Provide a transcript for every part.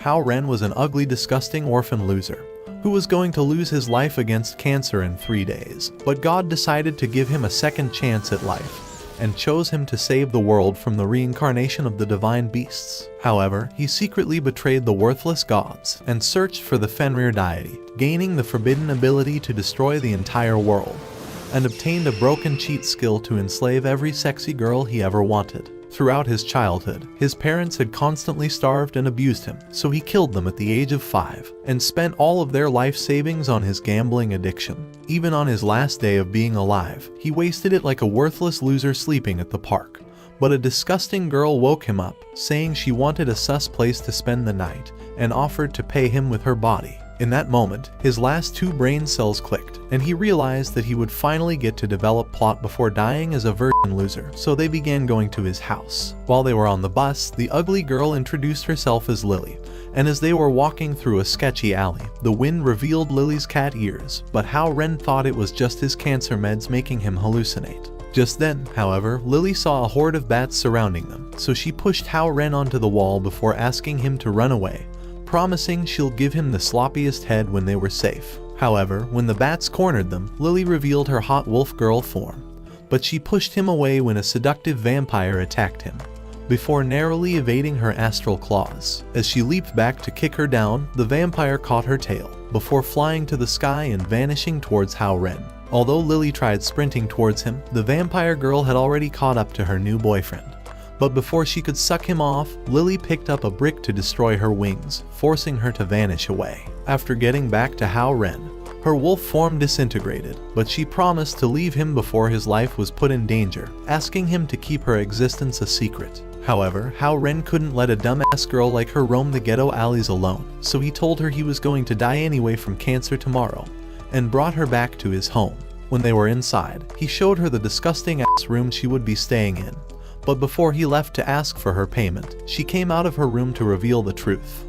Hao Ren was an ugly, disgusting orphan loser who was going to lose his life against cancer in 3 days. But God decided to give him a second chance at life and chose him to save the world from the reincarnation of the divine beasts. However, he secretly betrayed the worthless gods and searched for the Fenrir deity, gaining the forbidden ability to destroy the entire world, and obtained a broken cheat skill to enslave every sexy girl he ever wanted. Throughout his childhood, his parents had constantly starved and abused him, so he killed them at the age of 5 and spent all of their life savings on his gambling addiction. Even on his last day of being alive, he wasted it like a worthless loser sleeping at the park. But a disgusting girl woke him up, saying she wanted a sus place to spend the night and offered to pay him with her body. In that moment, his last 2 brain cells clicked, and he realized that he would finally get to develop plot before dying as a virgin loser, so they began going to his house. While they were on the bus, the ugly girl introduced herself as Lily, and as they were walking through a sketchy alley, the wind revealed Lily's cat ears, but Hao Ren thought it was just his cancer meds making him hallucinate. Just then, however, Lily saw a horde of bats surrounding them, so she pushed Hao Ren onto the wall before asking him to run away, promising she'll give him the sloppiest head when they were safe. However, when the bats cornered them, Lily revealed her hot wolf girl form, but she pushed him away when a seductive vampire attacked him, before narrowly evading her astral claws. As she leaped back to kick her down, the vampire caught her tail, before flying to the sky and vanishing towards Hao Ren. Although Lily tried sprinting towards him, the vampire girl had already caught up to her new boyfriend. But before she could suck him off, Lily picked up a brick to destroy her wings, forcing her to vanish away. After getting back to Hao Ren, her wolf form disintegrated, but she promised to leave him before his life was put in danger, asking him to keep her existence a secret. However, Hao Ren couldn't let a dumbass girl like her roam the ghetto alleys alone, so he told her he was going to die anyway from cancer tomorrow, and brought her back to his home. When they were inside, he showed her the disgusting ass room she would be staying in. But before he left to ask for her payment, she came out of her room to reveal the truth.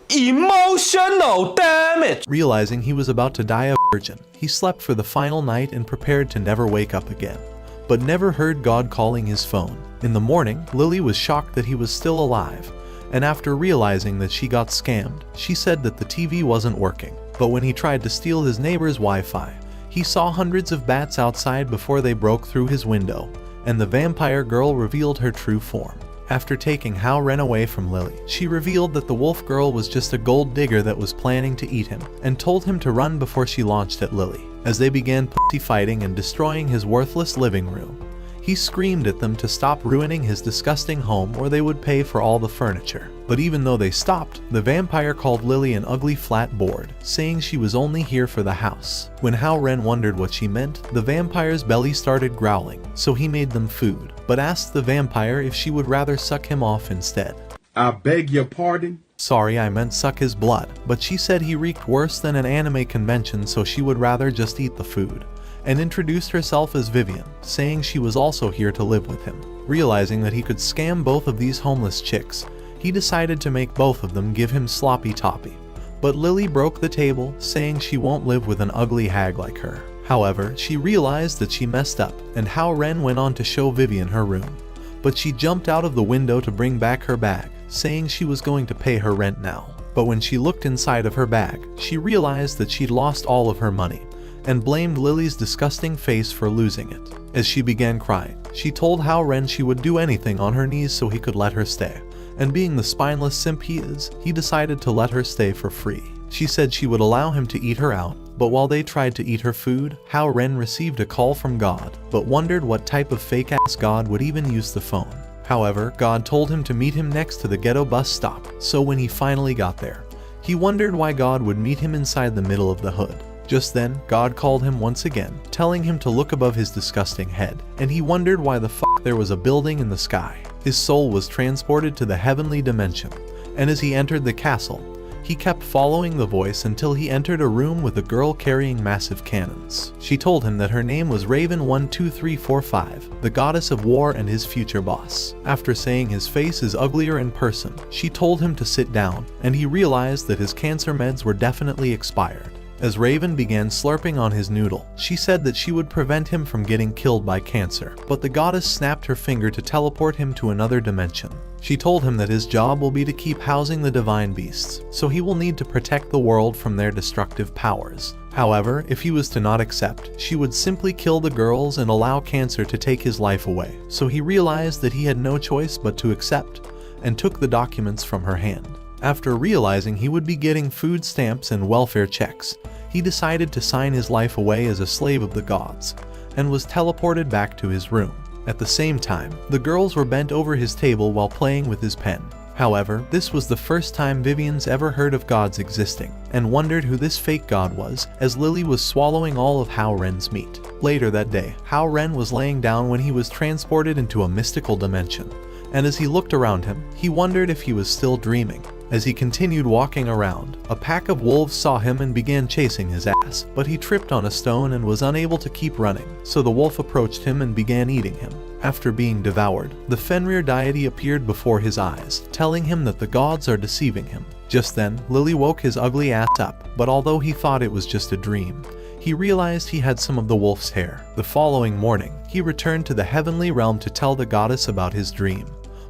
Emotional damage! Realizing he was about to die a virgin, he slept for the final night and prepared to never wake up again, but never heard God calling his phone. In the morning, Lily was shocked that he was still alive, and after realizing that she got scammed, she said that the TV wasn't working. But when he tried to steal his neighbor's Wi-Fi, he saw hundreds of bats outside before they broke through his window, and the vampire girl revealed her true form. After taking Hao Ren away from Lily, she revealed that the wolf girl was just a gold digger that was planning to eat him, and told him to run before she launched at Lily. As they began pussy fighting and destroying his worthless living room, he screamed at them to stop ruining his disgusting home or they would pay for all the furniture. But even though they stopped, the vampire called Lily an ugly flat board, saying she was only here for the house. When Hao Ren wondered what she meant, the vampire's belly started growling, so he made them food, but asked the vampire if she would rather suck him off instead. I beg your pardon? Sorry, I meant suck his blood, but she said he reeked worse than an anime convention, so she would rather just eat the food, and introduced herself as Vivian, saying she was also here to live with him. Realizing that he could scam both of these homeless chicks, he decided to make both of them give him sloppy toppy. But Lily broke the table, saying she won't live with an ugly hag like her. However, she realized that she messed up, and Hao Ren went on to show Vivian her room. But she jumped out of the window to bring back her bag, saying she was going to pay her rent now. But when she looked inside of her bag, she realized that she'd lost all of her money, and blamed Lily's disgusting face for losing it. As she began crying, she told Hao Ren she would do anything on her knees so he could let her stay. And being the spineless simp he is, he decided to let her stay for free. She said she would allow him to eat her out, but while they tried to eat her food, Hao Ren received a call from God, but wondered what type of fake-ass God would even use the phone. However, God told him to meet him next to the ghetto bus stop, so when he finally got there, he wondered why God would meet him inside the middle of the hood. Just then, God called him once again, telling him to look above his disgusting head, and he wondered why the fuck there was a building in the sky. His soul was transported to the heavenly dimension, and as he entered the castle, he kept following the voice until he entered a room with a girl carrying massive cannons. She told him that her name was Raven 12345, the goddess of war and his future boss. After saying his face is uglier in person, she told him to sit down, and he realized that his cancer meds were definitely expired. As Raven began slurping on his noodle, she said that she would prevent him from getting killed by cancer, but the goddess snapped her finger to teleport him to another dimension. She told him that his job will be to keep housing the divine beasts, so he will need to protect the world from their destructive powers. However, if he was to not accept, she would simply kill the girls and allow cancer to take his life away. So he realized that he had no choice but to accept, and took the documents from her hand. After realizing he would be getting food stamps and welfare checks, he decided to sign his life away as a slave of the gods, and was teleported back to his room. At the same time, the girls were bent over his table while playing with his pen. However, this was the first time Vivian's ever heard of gods existing, and wondered who this fake god was, as Lily was swallowing all of Hao Ren's meat. Later that day, Hao Ren was laying down when he was transported into a mystical dimension, and as he looked around him, he wondered if he was still dreaming. As he continued walking around, a pack of wolves saw him and began chasing his ass, but he tripped on a stone and was unable to keep running, so the wolf approached him and began eating him. After being devoured, the Fenrir deity appeared before his eyes, telling him that the gods are deceiving him. Just then, Lily woke his ugly ass up, but although he thought it was just a dream, he realized he had some of the wolf's hair. The following morning, he returned to the heavenly realm to tell the goddess about his dream.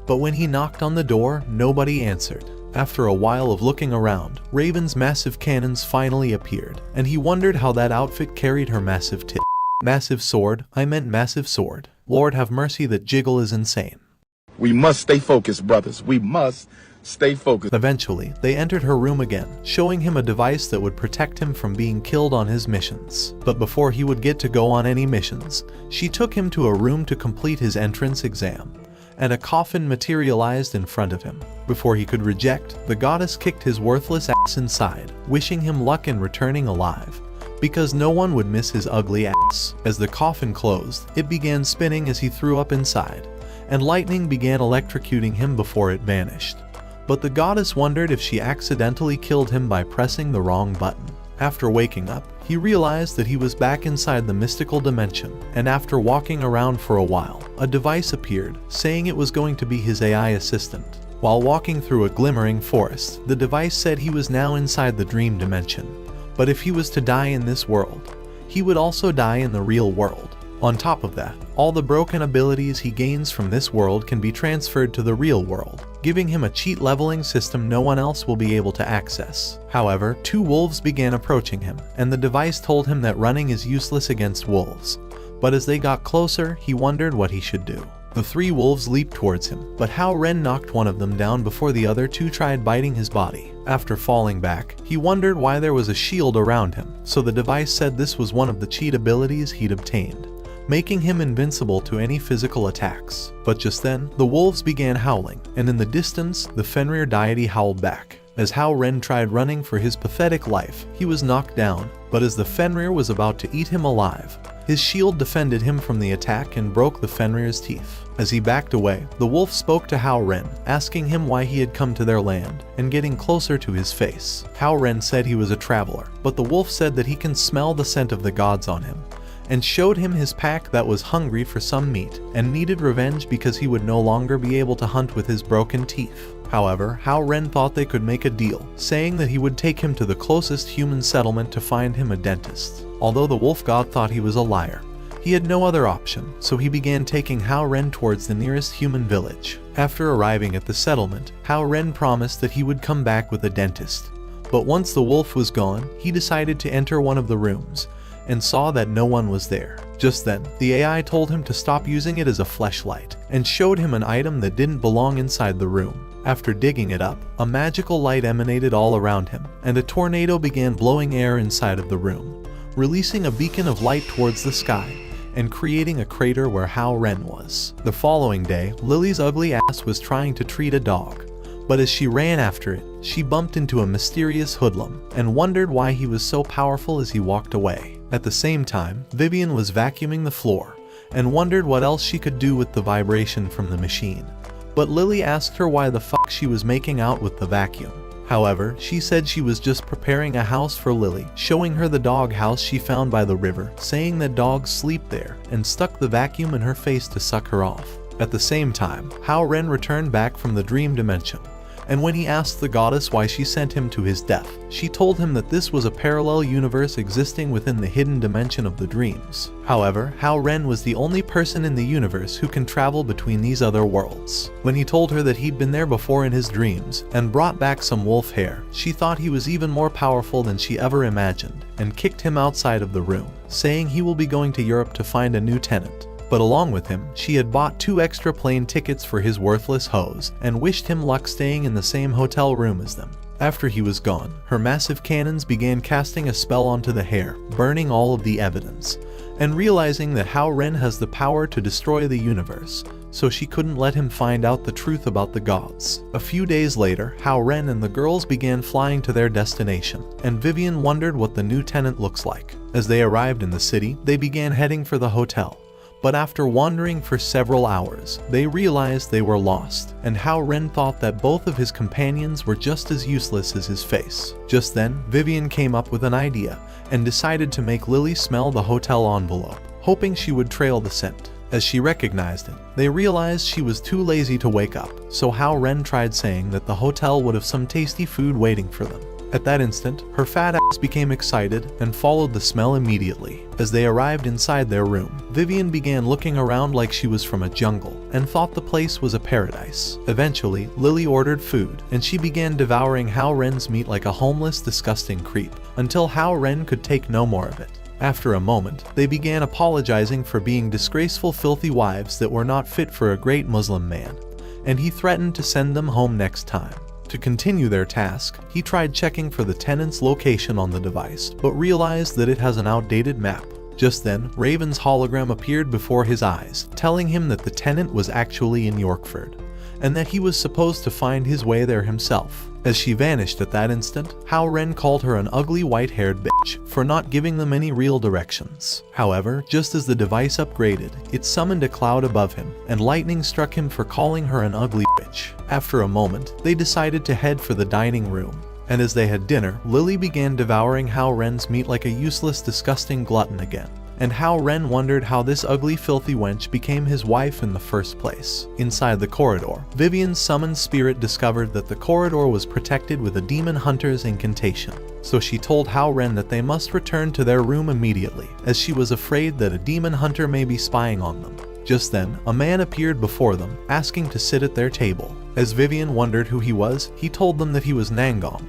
But when he knocked on the door, nobody answered. After a while of looking around, Raven's massive cannons finally appeared, and he wondered how that outfit carried her massive tip. Massive sword, I meant massive sword. Lord have mercy, that jiggle is insane. We must stay focused, brothers. We must stay focused. Eventually, they entered her room again, showing him a device that would protect him from being killed on his missions. But before he would get to go on any missions, she took him to a room to complete his entrance exam, and a coffin materialized in front of him. Before he could reject, the goddess kicked his worthless ass inside, wishing him luck in returning alive, because no one would miss his ugly ass. As the coffin closed, it began spinning as he threw up inside, and lightning began electrocuting him before it vanished. But the goddess wondered if she accidentally killed him by pressing the wrong button. After waking up, he realized that he was back inside the mystical dimension, and after walking around for a while, a device appeared, saying it was going to be his AI assistant. While walking through a glimmering forest, the device said he was now inside the dream dimension, but if he was to die in this world, he would also die in the real world. On top of that, all the broken abilities he gains from this world can be transferred to the real world, giving him a cheat leveling system no one else will be able to access. However, two wolves began approaching him, and the device told him that running is useless against wolves. But as they got closer, he wondered what he should do. The three wolves leaped towards him, but Hao Ren knocked one of them down before the other two tried biting his body. After falling back, he wondered why there was a shield around him, so the device said this was one of the cheat abilities he'd obtained, making him invincible to any physical attacks. But just then, the wolves began howling, and in the distance, the Fenrir deity howled back. As Hao Ren tried running for his pathetic life, he was knocked down, but as the Fenrir was about to eat him alive, his shield defended him from the attack and broke the Fenrir's teeth. As he backed away, the wolf spoke to Hao Ren, asking him why he had come to their land, and getting closer to his face. Hao Ren said he was a traveler, but the wolf said that he can smell the scent of the gods on him, and showed him his pack that was hungry for some meat, and needed revenge because he would no longer be able to hunt with his broken teeth. However, Hao Ren thought they could make a deal, saying that he would take him to the closest human settlement to find him a dentist. Although the wolf god thought he was a liar, he had no other option, so he began taking Hao Ren towards the nearest human village. After arriving at the settlement, Hao Ren promised that he would come back with a dentist. But once the wolf was gone, he decided to enter one of the rooms, and saw that no one was there. Just then, the AI told him to stop using it as a fleshlight, and showed him an item that didn't belong inside the room. After digging it up, a magical light emanated all around him, and a tornado began blowing air inside of the room, releasing a beacon of light towards the sky, and creating a crater where Hao Ren was. The following day, Lily's ugly ass was trying to treat a dog, but as she ran after it, she bumped into a mysterious hoodlum, and wondered why he was so powerful as he walked away. At the same time, Vivian was vacuuming the floor, and wondered what else she could do with the vibration from the machine. But Lily asked her why the fuck she was making out with the vacuum. However, she said she was just preparing a house for Lily, showing her the dog house she found by the river, saying that dogs sleep there, and stuck the vacuum in her face to suck her off. At the same time, Hao Ren returned back from the dream dimension, and when he asked the goddess why she sent him to his death, she told him that this was a parallel universe existing within the hidden dimension of the dreams. However, Hao Ren was the only person in the universe who can travel between these other worlds. When he told her that he'd been there before in his dreams and brought back some wolf hair, she thought he was even more powerful than she ever imagined and kicked him outside of the room, saying he will be going to Europe to find a new tenant. But along with him, she had bought 2 extra plane tickets for his worthless hoes and wished him luck staying in the same hotel room as them. After he was gone, her massive cannons began casting a spell onto the hair, burning all of the evidence, and realizing that Hao Ren has the power to destroy the universe, so she couldn't let him find out the truth about the gods. A few days later, Hao Ren and the girls began flying to their destination, and Vivian wondered what the new tenant looks like. As they arrived in the city, they began heading for the hotel. But after wandering for several hours, they realized they were lost, and Hao Ren thought that both of his companions were just as useless as his face. Just then, Vivian came up with an idea, and decided to make Lily smell the hotel envelope, hoping she would trail the scent. As she recognized it, they realized she was too lazy to wake up, so Hao Ren tried saying that the hotel would have some tasty food waiting for them. At that instant, her fat ass became excited and followed the smell immediately. As they arrived inside their room, Vivian began looking around like she was from a jungle and thought the place was a paradise. Eventually, Lily ordered food and she began devouring Hao Ren's meat like a homeless, disgusting creep until Hao Ren could take no more of it. After a moment, they began apologizing for being disgraceful, filthy wives that were not fit for a great Muslim man, and he threatened to send them home next time. To continue their task, he tried checking for the tenant's location on the device, but realized that it has an outdated map. Just then, Raven's hologram appeared before his eyes, telling him that the tenant was actually in Yorkford, and that he was supposed to find his way there himself. As she vanished at that instant, Hao Ren called her an ugly white-haired bitch for not giving them any real directions. However, just as the device upgraded, it summoned a cloud above him, and lightning struck him for calling her an ugly bitch. After a moment, they decided to head for the dining room, and as they had dinner, Lily began devouring Hao Ren's meat like a useless, disgusting glutton again. And Hao Ren wondered how this ugly, filthy wench became his wife in the first place. Inside the corridor, Vivian's summoned spirit discovered that the corridor was protected with a demon hunter's incantation. So she told Hao Ren that they must return to their room immediately, as she was afraid that a demon hunter may be spying on them. Just then, a man appeared before them, asking to sit at their table. As Vivian wondered who he was, he told them that he was Nangong,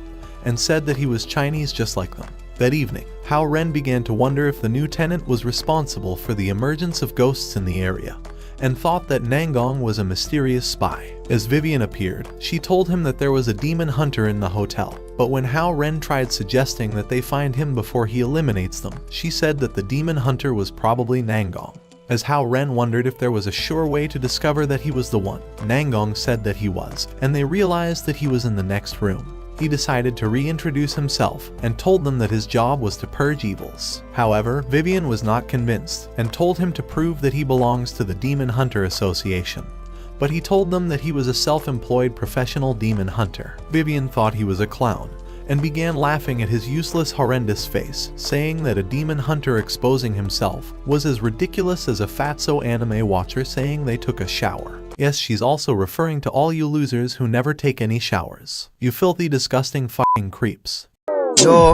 and said that he was Chinese just like them. That evening, Hao Ren began to wonder if the new tenant was responsible for the emergence of ghosts in the area, and thought that Nangong was a mysterious spy. As Vivian appeared, she told him that there was a demon hunter in the hotel, but when Hao Ren tried suggesting that they find him before he eliminates them, she said that the demon hunter was probably Nangong. As Hao Ren wondered if there was a sure way to discover that he was the one, Nangong said that he was, and they realized that he was in the next room. He decided to reintroduce himself and told them that his job was to purge evils. However, Vivian was not convinced and told him to prove that he belongs to the Demon Hunter Association. But he told them that he was a self-employed professional demon hunter. Vivian thought he was a clown and began laughing at his useless, horrendous face, saying that a demon hunter exposing himself was as ridiculous as a fatso anime watcher saying they took a shower. Yes, she's also referring to all you losers who never take any showers. You filthy, disgusting fucking creeps. Yo,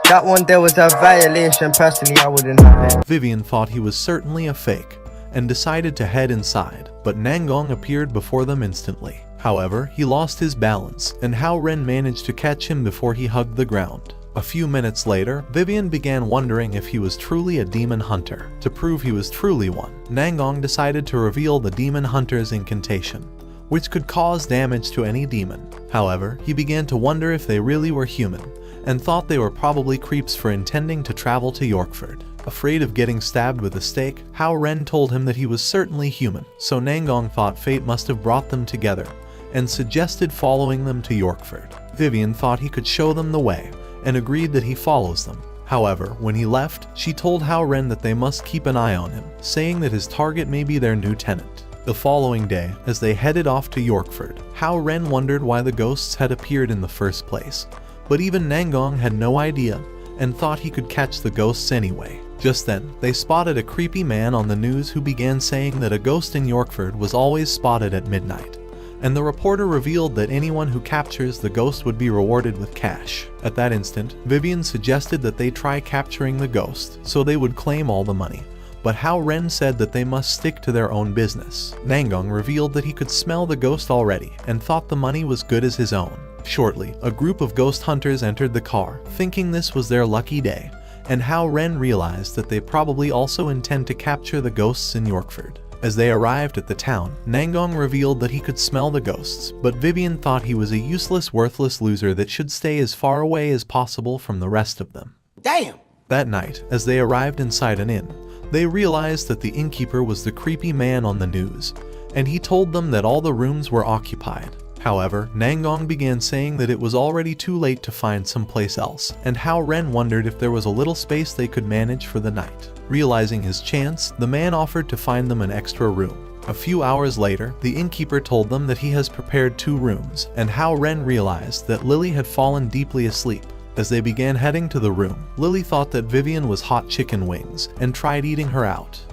that one there was a violation. Personally, I wouldn't have it. Vivian thought he was certainly a fake and decided to head inside, but Nangong appeared before them instantly. However, he lost his balance, and Hao Ren managed to catch him before he hugged the ground. A few minutes later, Vivian began wondering if he was truly a demon hunter. To prove he was truly one, Nangong decided to reveal the demon hunter's incantation, which could cause damage to any demon. However, he began to wonder if they really were human, and thought they were probably creeps for intending to travel to Yorkford. Afraid of getting stabbed with a stake, Hao Ren told him that he was certainly human, so Nangong thought fate must have brought them together, and suggested following them to Yorkford. Vivian thought he could show them the way, and agreed that he follows them. However, when he left, she told Hao Ren that they must keep an eye on him, saying that his target may be their new tenant. The following day, as they headed off to Yorkford, Hao Ren wondered why the ghosts had appeared in the first place, but even Nangong had no idea, and thought he could catch the ghosts anyway. Just then, they spotted a creepy man on the news who began saying that a ghost in Yorkford was always spotted at midnight, and the reporter revealed that anyone who captures the ghost would be rewarded with cash. At that instant, Vivian suggested that they try capturing the ghost so they would claim all the money. But Hao Ren said that they must stick to their own business. Nangong revealed that he could smell the ghost already and thought the money was good as his own. Shortly, a group of ghost hunters entered the car, thinking this was their lucky day, and Hao Ren realized that they probably also intend to capture the ghosts in Yorkford. As they arrived at the town, Nangong revealed that he could smell the ghosts, but Vivian thought he was a useless, worthless loser that should stay as far away as possible from the rest of them. Damn! That night, as they arrived inside an inn, they realized that the innkeeper was the creepy man on the news, and he told them that all the rooms were occupied. However, Nangong began saying that it was already too late to find someplace else, and Hao Ren wondered if there was a little space they could manage for the night. Realizing his chance, the man offered to find them an extra room. A few hours later, the innkeeper told them that he has prepared 2 rooms, and Hao Ren realized that Lily had fallen deeply asleep. As they began heading to the room, Lily thought that Vivian was hot chicken wings and tried eating her out.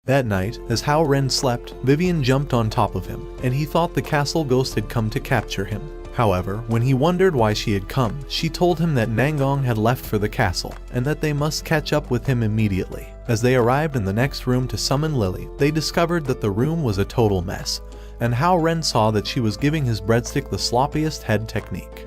That night, as Hao Ren slept, Vivian jumped on top of him, and he thought the castle ghost had come to capture him. However, when he wondered why she had come, she told him that Nangong had left for the castle, and that they must catch up with him immediately. As they arrived in the next room to summon Lily, they discovered that the room was a total mess, and Hao Ren saw that she was giving his breadstick the sloppiest head technique.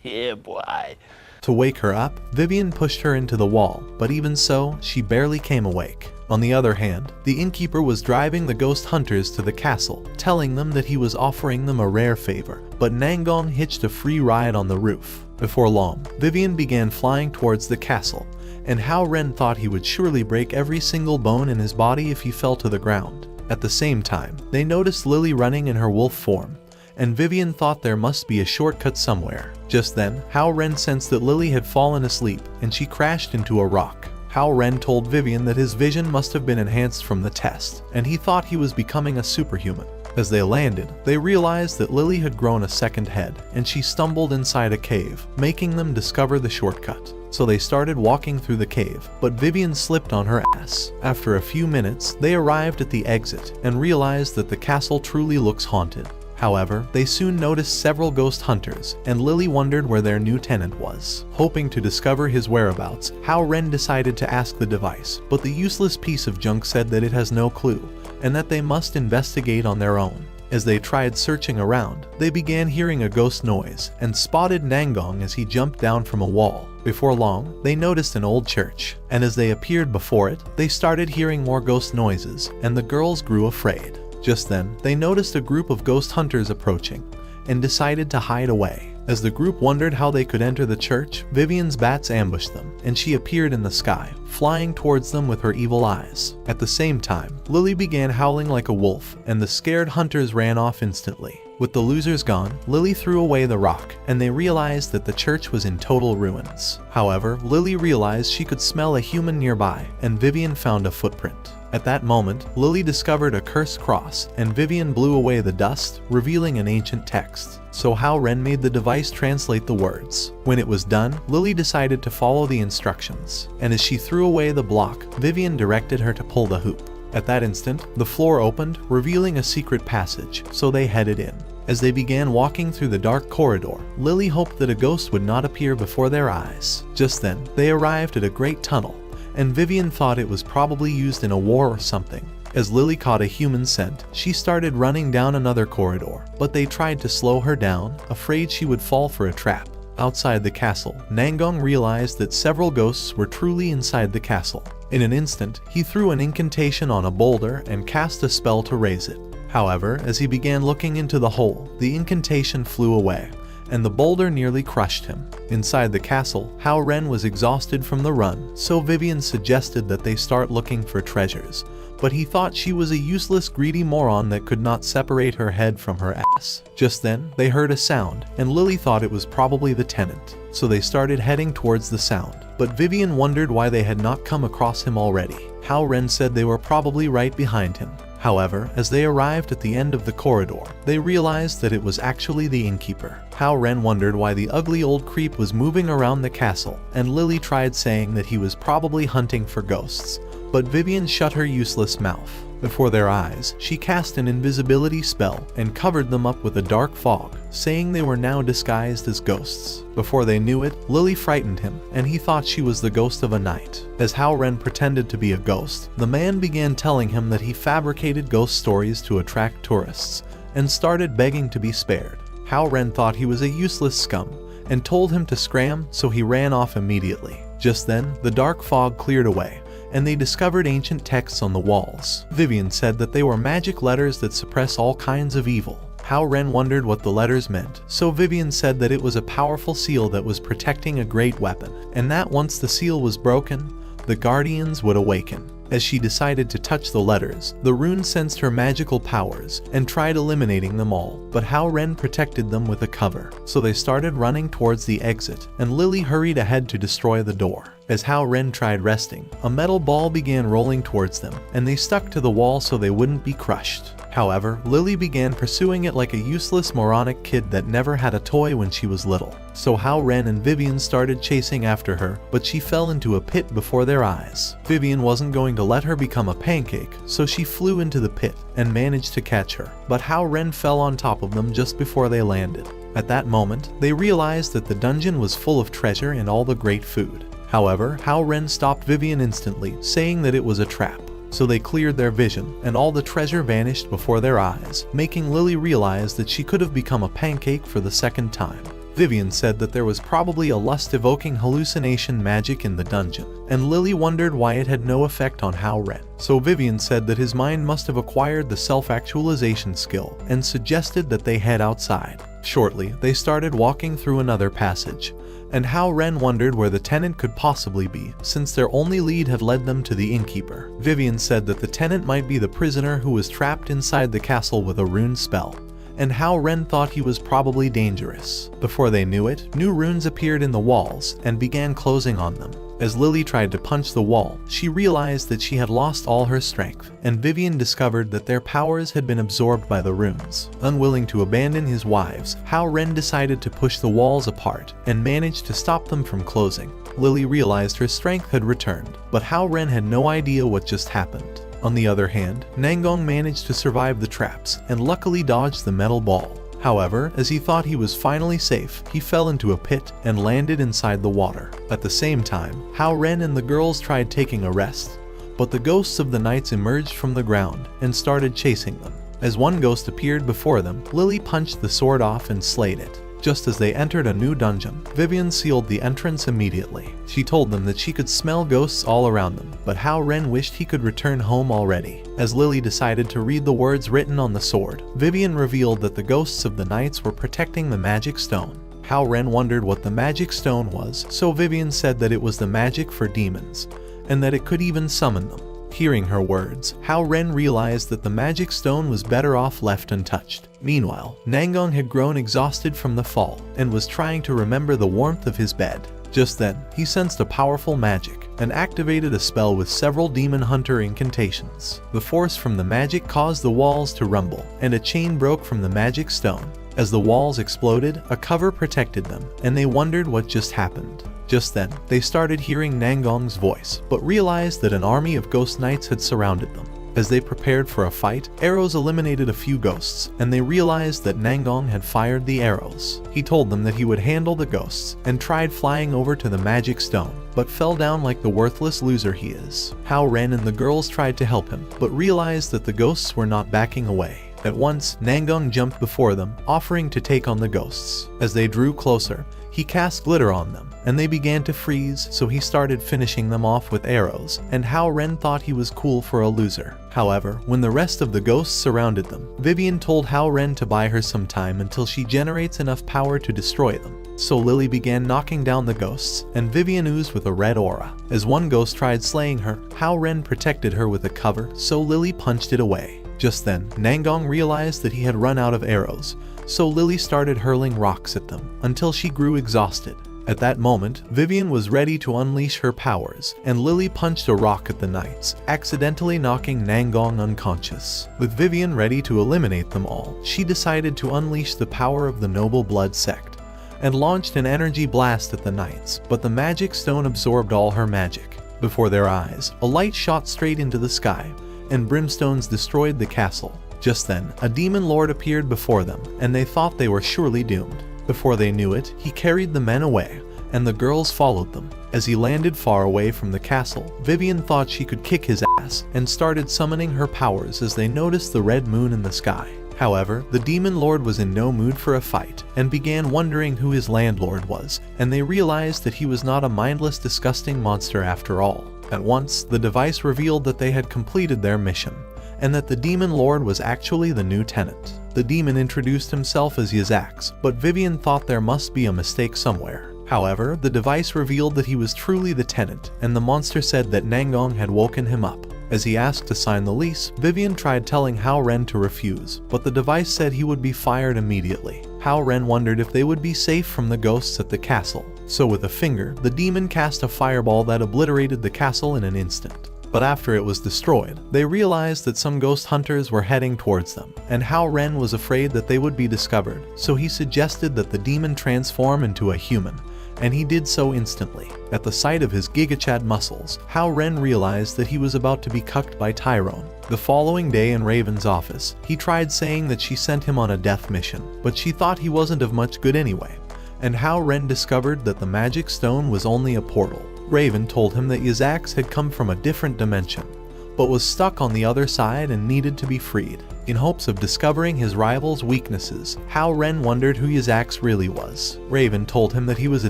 Yeah, boy. To wake her up, Vivian pushed her into the wall, but even so, she barely came awake. On the other hand, the innkeeper was driving the ghost hunters to the castle, telling them that he was offering them a rare favor, but Nangong hitched a free ride on the roof. Before long, Vivian began flying towards the castle, and Hao Ren thought he would surely break every single bone in his body if he fell to the ground. At the same time, they noticed Lily running in her wolf form, and Vivian thought there must be a shortcut somewhere. Just then, Hao Ren sensed that Lily had fallen asleep, and she crashed into a rock. Hao Ren told Vivian that his vision must have been enhanced from the test, and he thought he was becoming a superhuman. As they landed, they realized that Lily had grown a second head, and she stumbled inside a cave, making them discover the shortcut. So they started walking through the cave, but Vivian slipped on her ass. After a few minutes, they arrived at the exit and realized that the castle truly looks haunted. However, they soon noticed several ghost hunters, and Lily wondered where their new tenant was. Hoping to discover his whereabouts, Hao Ren decided to ask the device, but the useless piece of junk said that it has no clue, and that they must investigate on their own. As they tried searching around, they began hearing a ghost noise, and spotted Nangong as he jumped down from a wall. Before long, they noticed an old church, and as they appeared before it, they started hearing more ghost noises, and the girls grew afraid. Just then, they noticed a group of ghost hunters approaching, and decided to hide away. As the group wondered how they could enter the church, Vivian's bats ambushed them, and she appeared in the sky, flying towards them with her evil eyes. At the same time, Lily began howling like a wolf, and the scared hunters ran off instantly. With the losers gone, Lily threw away the rock, and they realized that the church was in total ruins. However, Lily realized she could smell a human nearby, and Vivian found a footprint. At that moment, Lily discovered a cursed cross, and Vivian blew away the dust, revealing an ancient text. So Hao Ren made the device translate the words. When it was done, Lily decided to follow the instructions, and as she threw away the block, Vivian directed her to pull the hoop. At that instant, the floor opened, revealing a secret passage, so they headed in. As they began walking through the dark corridor, Lily hoped that a ghost would not appear before their eyes. Just then, they arrived at a great tunnel, and Vivian thought it was probably used in a war or something. As Lily caught a human scent, she started running down another corridor, but they tried to slow her down, afraid she would fall for a trap. Outside the castle, Nangong realized that several ghosts were truly inside the castle. In an instant, he threw an incantation on a boulder and cast a spell to raise it. However, as he began looking into the hole, the incantation flew away, and the boulder nearly crushed him. Inside the castle, Hao Ren was exhausted from the run, so Vivian suggested that they start looking for treasures, but he thought she was a useless, greedy moron that could not separate her head from her ass. Just then, they heard a sound, and Lily thought it was probably the tenant, so they started heading towards the sound. But Vivian wondered why they had not come across him already. Hao Ren said they were probably right behind him. However, as they arrived at the end of the corridor, they realized that it was actually the innkeeper. Hao Ren wondered why the ugly old creep was moving around the castle, and Lily tried saying that he was probably hunting for ghosts, but Vivian shut her useless mouth. Before their eyes, she cast an invisibility spell and covered them up with a dark fog, saying they were now disguised as ghosts. Before they knew it, Lily frightened him, and he thought she was the ghost of a knight. As Hao Ren pretended to be a ghost, the man began telling him that he fabricated ghost stories to attract tourists, and started begging to be spared. Hao Ren thought he was a useless scum, and told him to scram, so he ran off immediately. Just then, the dark fog cleared away, and they discovered ancient texts on the walls. Vivian said that they were magic letters that suppress all kinds of evil. Hao Ren wondered what the letters meant, so Vivian said that it was a powerful seal that was protecting a great weapon, and that once the seal was broken, the guardians would awaken. As she decided to touch the letters, the rune sensed her magical powers and tried eliminating them all, but Hao Ren protected them with a cover. So they started running towards the exit, and Lily hurried ahead to destroy the door. As Hao Ren tried resting, a metal ball began rolling towards them, and they stuck to the wall so they wouldn't be crushed. However, Lily began pursuing it like a useless moronic kid that never had a toy when she was little. So Hao Ren and Vivian started chasing after her, but she fell into a pit before their eyes. Vivian wasn't going to let her become a pancake, so she flew into the pit and managed to catch her. But Hao Ren fell on top of them just before they landed. At that moment, they realized that the dungeon was full of treasure and all the great food. However, Hao Ren stopped Vivian instantly, saying that it was a trap. So they cleared their vision, and all the treasure vanished before their eyes, making Lily realize that she could have become a pancake for the second time. Vivian said that there was probably a lust-evoking hallucination magic in the dungeon, and Lily wondered why it had no effect on Hao Ren. So Vivian said that his mind must have acquired the self-actualization skill, and suggested that they head outside. Shortly, they started walking through another passage, and Hao Ren wondered where the tenant could possibly be, since their only lead had led them to the innkeeper. Vivian said that the tenant might be the prisoner who was trapped inside the castle with a rune spell, and Hao Ren thought he was probably dangerous. Before they knew it, new runes appeared in the walls and began closing on them. As Lily tried to punch the wall, she realized that she had lost all her strength, and Vivian discovered that their powers had been absorbed by the runes. Unwilling to abandon his wives, Hao Ren decided to push the walls apart and managed to stop them from closing. Lily realized her strength had returned, but Hao Ren had no idea what just happened. On the other hand, Nangong managed to survive the traps and luckily dodged the metal ball. However, as he thought he was finally safe, he fell into a pit and landed inside the water. At the same time, Hao Ren and the girls tried taking a rest, but the ghosts of the knights emerged from the ground and started chasing them. As one ghost appeared before them, Lily punched the sword off and slayed it. Just as they entered a new dungeon, Vivian sealed the entrance immediately. She told them that she could smell ghosts all around them, but Hao Ren wished he could return home already. As Lily decided to read the words written on the sword, Vivian revealed that the ghosts of the knights were protecting the magic stone. Hao Ren wondered what the magic stone was, so Vivian said that it was the magic for demons, and that it could even summon them. Hearing her words, Hao Ren realized that the magic stone was better off left untouched. Meanwhile, Nangong had grown exhausted from the fall and was trying to remember the warmth of his bed. Just then, he sensed a powerful magic and activated a spell with several demon hunter incantations. The force from the magic caused the walls to rumble, and a chain broke from the magic stone. As the walls exploded, a cover protected them, and they wondered what just happened. Just then, they started hearing Nangong's voice, but realized that an army of ghost knights had surrounded them. As they prepared for a fight, arrows eliminated a few ghosts, and they realized that Nangong had fired the arrows. He told them that he would handle the ghosts, and tried flying over to the magic stone, but fell down like the worthless loser he is. Hao Ren and the girls tried to help him, but realized that the ghosts were not backing away. At once, Nangong jumped before them, offering to take on the ghosts. As they drew closer, he cast glitter on them, and they began to freeze, so he started finishing them off with arrows, and Hao Ren thought he was cool for a loser. However, when the rest of the ghosts surrounded them, Vivian told Hao Ren to buy her some time until she generates enough power to destroy them. So Lily began knocking down the ghosts, and Vivian oozed with a red aura. As one ghost tried slaying her, Hao Ren protected her with a cover, so Lily punched it away. Just then, Nangong realized that he had run out of arrows, so Lily started hurling rocks at them until she grew exhausted. At that moment, Vivian was ready to unleash her powers, and Lily punched a rock at the knights, accidentally knocking Nangong unconscious. With Vivian ready to eliminate them all, she decided to unleash the power of the Noble Blood sect, and launched an energy blast at the knights, but the magic stone absorbed all her magic. Before their eyes, a light shot straight into the sky, and brimstones destroyed the castle. Just then, a demon lord appeared before them, and they thought they were surely doomed. Before they knew it, he carried the men away, and the girls followed them. As he landed far away from the castle, Vivian thought she could kick his ass, and started summoning her powers as they noticed the red moon in the sky. However, the demon lord was in no mood for a fight, and began wondering who his landlord was, and they realized that he was not a mindless, disgusting monster after all. At once, the device revealed that they had completed their mission, and that the demon lord was actually the new tenant. The demon introduced himself as Yazax, but Vivian thought there must be a mistake somewhere. However, the device revealed that he was truly the tenant, and the monster said that Nangong had woken him up. As he asked to sign the lease, Vivian tried telling Hao Ren to refuse, but the device said he would be fired immediately. Hao Ren wondered if they would be safe from the ghosts at the castle, so with a finger, the demon cast a fireball that obliterated the castle in an instant. But after it was destroyed, they realized that some ghost hunters were heading towards them, and Hao Ren was afraid that they would be discovered, so he suggested that the demon transform into a human, and he did so instantly. At the sight of his gigachad muscles, Hao Ren realized that he was about to be cucked by Tyrone. The following day in Raven's office, he tried saying that she sent him on a death mission, but she thought he wasn't of much good anyway, and Hao Ren discovered that the magic stone was only a portal. Raven told him that Yazax had come from a different dimension, but was stuck on the other side and needed to be freed. In hopes of discovering his rival's weaknesses, Hao Ren wondered who Yazax really was. Raven told him that he was a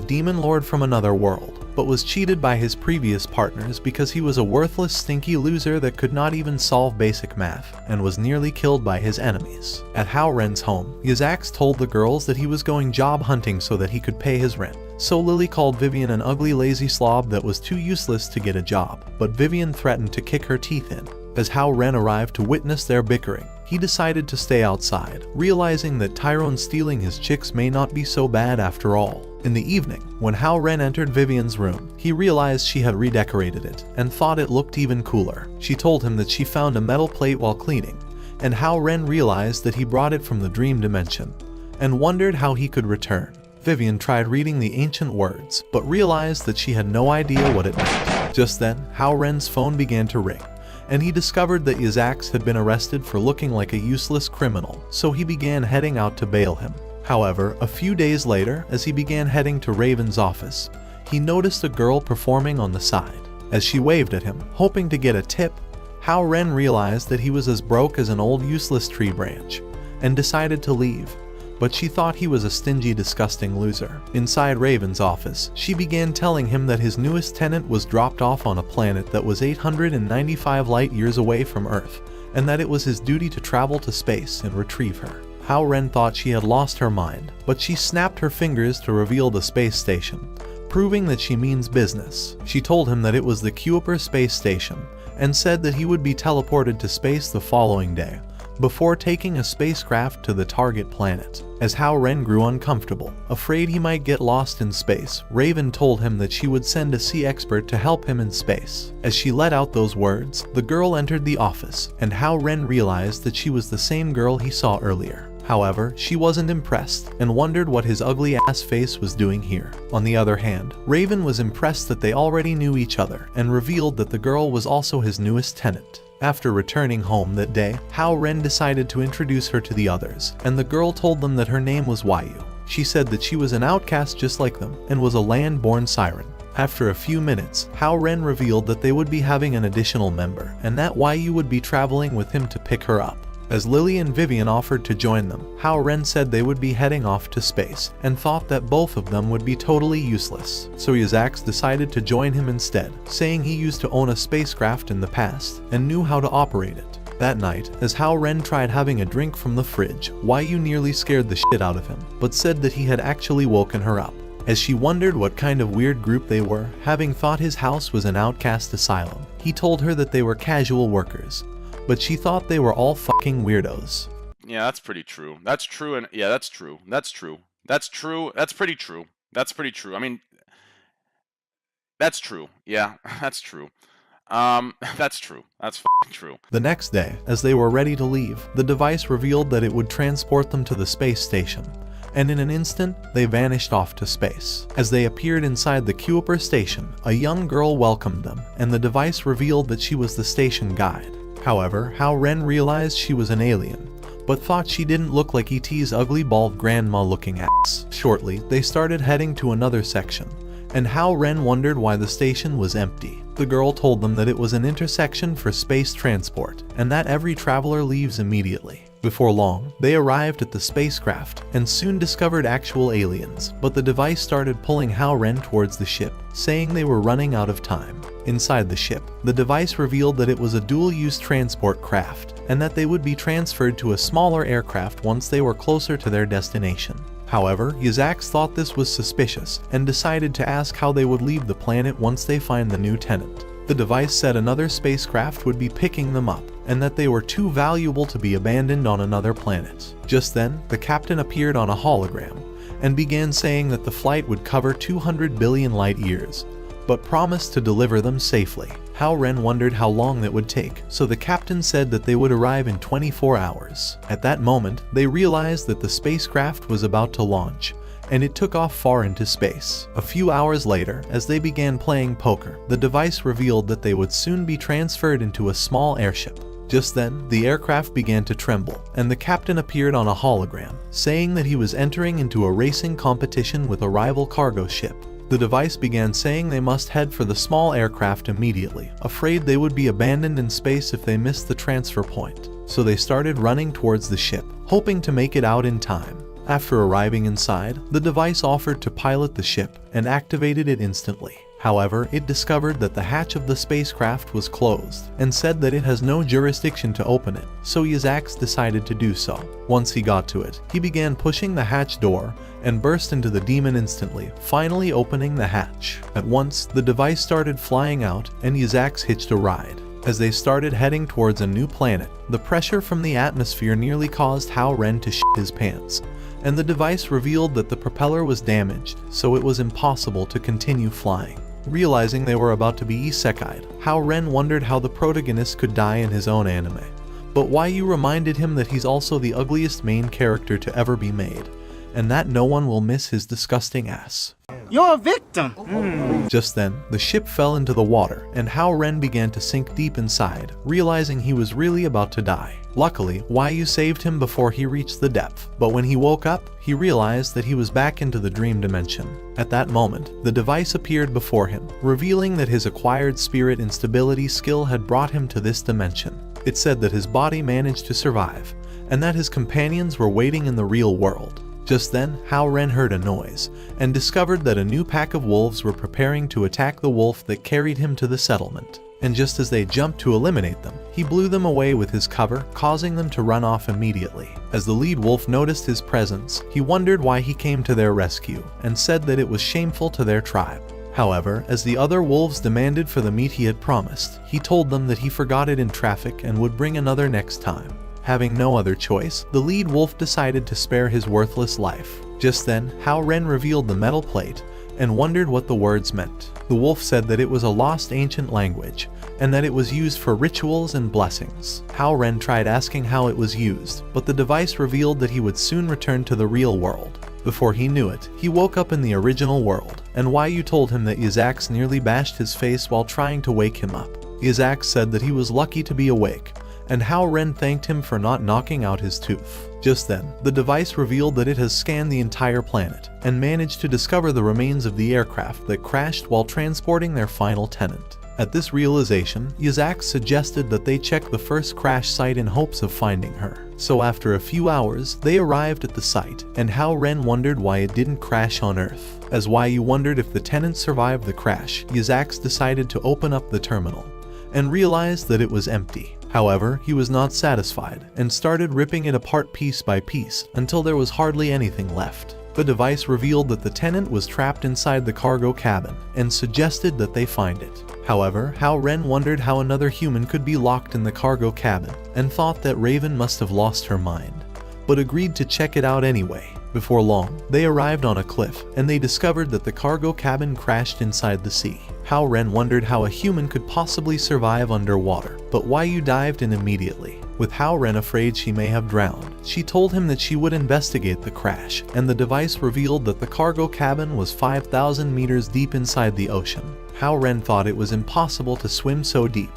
demon lord from another world, but was cheated by his previous partners because he was a worthless, stinky loser that could not even solve basic math, and was nearly killed by his enemies. At Hao Ren's home, Yazax told the girls that he was going job hunting so that he could pay his rent. So Lily called Vivian an ugly, lazy slob that was too useless to get a job, but Vivian threatened to kick her teeth in. As Hao Ren arrived to witness their bickering, he decided to stay outside, realizing that Tyrone stealing his chicks may not be so bad after all. In the evening, when Hao Ren entered Vivian's room, he realized she had redecorated it, and thought it looked even cooler. She told him that she found a metal plate while cleaning, and Hao Ren realized that he brought it from the dream dimension, and wondered how he could return. Vivian tried reading the ancient words, but realized that she had no idea what it meant. Just then, Hao Ren's phone began to ring, and he discovered that Yazax had been arrested for looking like a useless criminal, so he began heading out to bail him. However, a few days later, as he began heading to Raven's office, he noticed a girl performing on the side. As she waved at him, hoping to get a tip, Hao Ren realized that he was as broke as an old useless tree branch, and decided to leave. But she thought he was a stingy, disgusting loser. Inside Raven's office, she began telling him that his newest tenant was dropped off on a planet that was 895 light years away from Earth, and that it was his duty to travel to space and retrieve her. Hao Ren thought she had lost her mind, but she snapped her fingers to reveal the space station, proving that she means business. She told him that it was the Kuiper space station, and said that he would be teleported to space the following day, before taking a spacecraft to the target planet. As Hao Ren grew uncomfortable, afraid he might get lost in space, Raven told him that she would send a sea expert to help him in space. As she let out those words, the girl entered the office, and Hao Ren realized that she was the same girl he saw earlier. However, she wasn't impressed, and wondered what his ugly ass face was doing here. On the other hand, Raven was impressed that they already knew each other, and revealed that the girl was also his newest tenant. After returning home that day, Hao Ren decided to introduce her to the others, and the girl told them that her name was Yu. She said that she was an outcast just like them, and was a land-born siren. After a few minutes, Hao Ren revealed that they would be having an additional member, and that Yu would be traveling with him to pick her up. As Lily and Vivian offered to join them, Hao Ren said they would be heading off to space, and thought that both of them would be totally useless. So Yazax decided to join him instead, saying he used to own a spacecraft in the past, and knew how to operate it. That night, as Hao Ren tried having a drink from the fridge, Yu nearly scared the shit out of him, but said that he had actually woken her up. As she wondered what kind of weird group they were, having thought his house was an outcast asylum, he told her that they were casual workers, but she thought they were all fucking weirdos. Yeah, that's pretty true. That's true, and yeah, that's true. That's true. That's true. That's pretty true. That's pretty true. I mean, that's true. Yeah, that's true. That's true. That's fucking true. The next day, as they were ready to leave, the device revealed that it would transport them to the space station, and in an instant, they vanished off to space. As they appeared inside the Kuiper station, a young girl welcomed them, and the device revealed that she was the station guide. However, Hao Ren realized she was an alien, but thought she didn't look like ET's ugly bald grandma-looking ass. Shortly, they started heading to another section, and Hao Ren wondered why the station was empty. The girl told them that it was an intersection for space transport, and that every traveler leaves immediately. Before long, they arrived at the spacecraft, and soon discovered actual aliens, but the device started pulling Hao Ren towards the ship, saying they were running out of time. Inside the ship, the device revealed that it was a dual-use transport craft, and that they would be transferred to a smaller aircraft once they were closer to their destination. However, Yizax thought this was suspicious, and decided to ask how they would leave the planet once they find the new tenant. The device said another spacecraft would be picking them up, and that they were too valuable to be abandoned on another planet. Just then, the captain appeared on a hologram, and began saying that the flight would cover 200 billion light years, but promised to deliver them safely. Hao Ren wondered how long that would take, so the captain said that they would arrive in 24 hours. At that moment, they realized that the spacecraft was about to launch, and it took off far into space. A few hours later, as they began playing poker, the device revealed that they would soon be transferred into a small airship. Just then, the aircraft began to tremble, and the captain appeared on a hologram, saying that he was entering into a racing competition with a rival cargo ship. The device began saying they must head for the small aircraft immediately, afraid they would be abandoned in space if they missed the transfer point. So they started running towards the ship, hoping to make it out in time. After arriving inside, the device offered to pilot the ship and activated it instantly. However, it discovered that the hatch of the spacecraft was closed and said that it has no jurisdiction to open it, so Yizax decided to do so. Once he got to it, he began pushing the hatch door and burst into the demon instantly, finally opening the hatch. At once, the device started flying out and Yizax hitched a ride. As they started heading towards a new planet, the pressure from the atmosphere nearly caused Hao Ren to shit his pants, and the device revealed that the propeller was damaged, so it was impossible to continue flying. Realizing they were about to be isekai'd, Hao Ren wondered how the protagonist could die in his own anime. But YU reminded him that he's also the ugliest main character to ever be made, and that no one will miss his disgusting ass. You're a victim! Just then, the ship fell into the water, and Hao Ren began to sink deep inside, realizing he was really about to die. Luckily, YU saved him before he reached the depth, but when he woke up, he realized that he was back into the dream dimension. At that moment, the device appeared before him, revealing that his acquired spirit instability skill had brought him to this dimension. It said that his body managed to survive, and that his companions were waiting in the real world. Just then, Hao Ren heard a noise, and discovered that a new pack of wolves were preparing to attack the wolf that carried him to the settlement. And just as they jumped to eliminate them, he blew them away with his cover, causing them to run off immediately. As the lead wolf noticed his presence, he wondered why he came to their rescue, and said that it was shameful to their tribe. However, as the other wolves demanded for the meat he had promised, he told them that he forgot it in traffic and would bring another next time. Having no other choice, the lead wolf decided to spare his worthless life. Just then, Hao Ren revealed the metal plate and wondered what the words meant. The wolf said that it was a lost ancient language, and that it was used for rituals and blessings. Hao Ren tried asking how it was used, but the device revealed that he would soon return to the real world. Before he knew it, he woke up in the original world, and YU told him that Yizax nearly bashed his face while trying to wake him up. Yizax said that he was lucky to be awake, and Hao Ren thanked him for not knocking out his tooth. Just then, the device revealed that it has scanned the entire planet, and managed to discover the remains of the aircraft that crashed while transporting their final tenant. At this realization, Yizax suggested that they check the first crash site in hopes of finding her. So after a few hours, they arrived at the site, and Hao Ren wondered why it didn't crash on Earth. As YU wondered if the tenant survived the crash, Yizax decided to open up the terminal, and realized that it was empty. However, he was not satisfied, and started ripping it apart piece by piece until there was hardly anything left. The device revealed that the tenant was trapped inside the cargo cabin, and suggested that they find it. However, Hao Ren wondered how another human could be locked in the cargo cabin, and thought that Raven must have lost her mind, but agreed to check it out anyway. Before long, they arrived on a cliff, and they discovered that the cargo cabin crashed inside the sea. Hao Ren wondered how a human could possibly survive underwater, but YU dived in immediately. With Hao Ren afraid she may have drowned, she told him that she would investigate the crash, and the device revealed that the cargo cabin was 5,000 meters deep inside the ocean. Hao Ren thought it was impossible to swim so deep,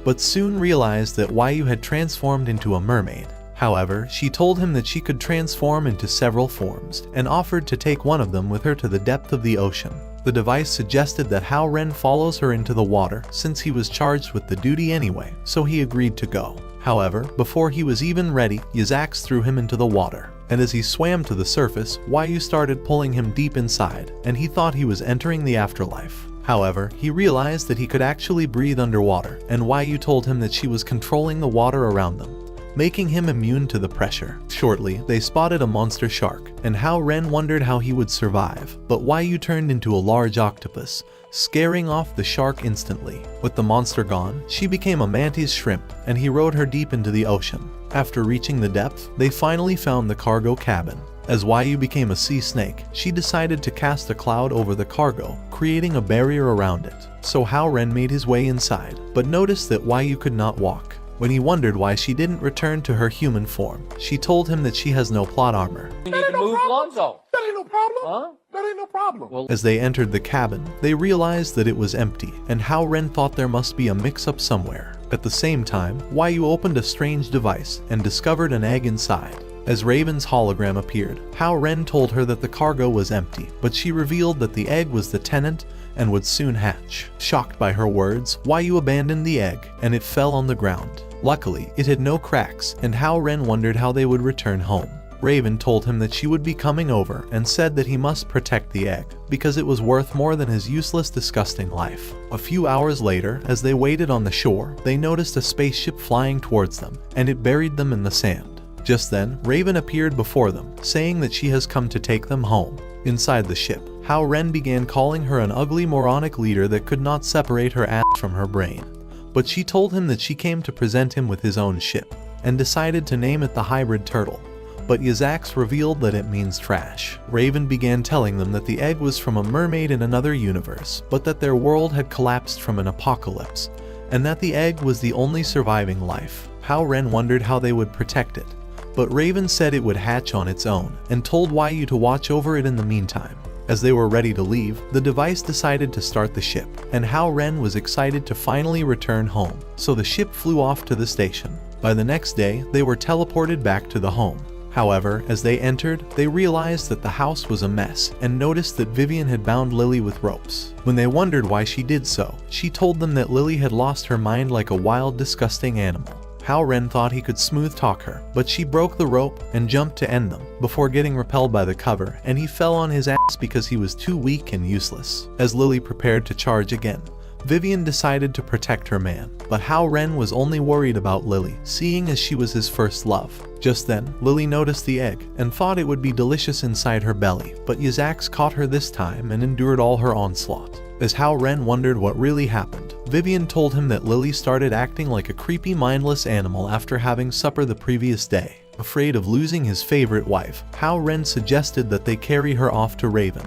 but soon realized that Yu had transformed into a mermaid. However, she told him that she could transform into several forms, and offered to take one of them with her to the depth of the ocean. The device suggested that Hao Ren follows her into the water since he was charged with the duty anyway, so he agreed to go. However, before he was even ready, Yizax threw him into the water, and as he swam to the surface, Yu started pulling him deep inside, and he thought he was entering the afterlife. However, he realized that he could actually breathe underwater, and Yu told him that she was controlling the water around them, making him immune to the pressure. Shortly, they spotted a monster shark, and Hao Ren wondered how he would survive, but Yu turned into a large octopus, scaring off the shark instantly. With the monster gone, she became a mantis shrimp, and he rode her deep into the ocean. After reaching the depth, they finally found the cargo cabin. As Yu became a sea snake, she decided to cast a cloud over the cargo, creating a barrier around it. So Hao Ren made his way inside, but noticed that Yu could not walk. When he wondered why she didn't return to her human form, she told him that she has no plot armor. You need to move Lonzo. That ain't no problem. Huh? That ain't no problem. As they entered the cabin, they realized that it was empty, and Hao Ren thought there must be a mix-up somewhere. At the same time, Yu opened a strange device and discovered an egg inside. As Raven's hologram appeared, Hao Ren told her that the cargo was empty, but she revealed that the egg was the tenant and would soon hatch. Shocked by her words, Yu abandoned the egg, and it fell on the ground. Luckily, it had no cracks, and Hao Ren wondered how they would return home. Raven told him that she would be coming over and said that he must protect the egg, because it was worth more than his useless, disgusting life. A few hours later, as they waited on the shore, they noticed a spaceship flying towards them, and it buried them in the sand. Just then, Raven appeared before them, saying that she has come to take them home. Inside the ship, Hao Ren began calling her an ugly moronic leader that could not separate her ass from her brain. But she told him that she came to present him with his own ship, and decided to name it the Hybrid Turtle. But Yizax revealed that it means trash. Raven began telling them that the egg was from a mermaid in another universe, but that their world had collapsed from an apocalypse, and that the egg was the only surviving life. Hao Ren wondered how they would protect it, but Raven said it would hatch on its own, and told Yu to watch over it in the meantime. As they were ready to leave, the device decided to start the ship, and Hao Ren was excited to finally return home, so the ship flew off to the station. By the next day, they were teleported back to the home. However, as they entered, they realized that the house was a mess, and noticed that Vivian had bound Lily with ropes. When they wondered why she did so, she told them that Lily had lost her mind like a wild, disgusting animal. Hao Ren thought he could smooth talk her, but she broke the rope and jumped to end them, before getting repelled by the cover, and he fell on his ass because he was too weak and useless. As Lily prepared to charge again, Vivian decided to protect her man, but Hao Ren was only worried about Lily, seeing as she was his first love. Just then, Lily noticed the egg, and thought it would be delicious inside her belly, but Yizax caught her this time and endured all her onslaught. As Hao Ren wondered what really happened, Vivian told him that Lily started acting like a creepy, mindless animal after having supper the previous day. Afraid of losing his favorite wife, Hao Ren suggested that they carry her off to Raven.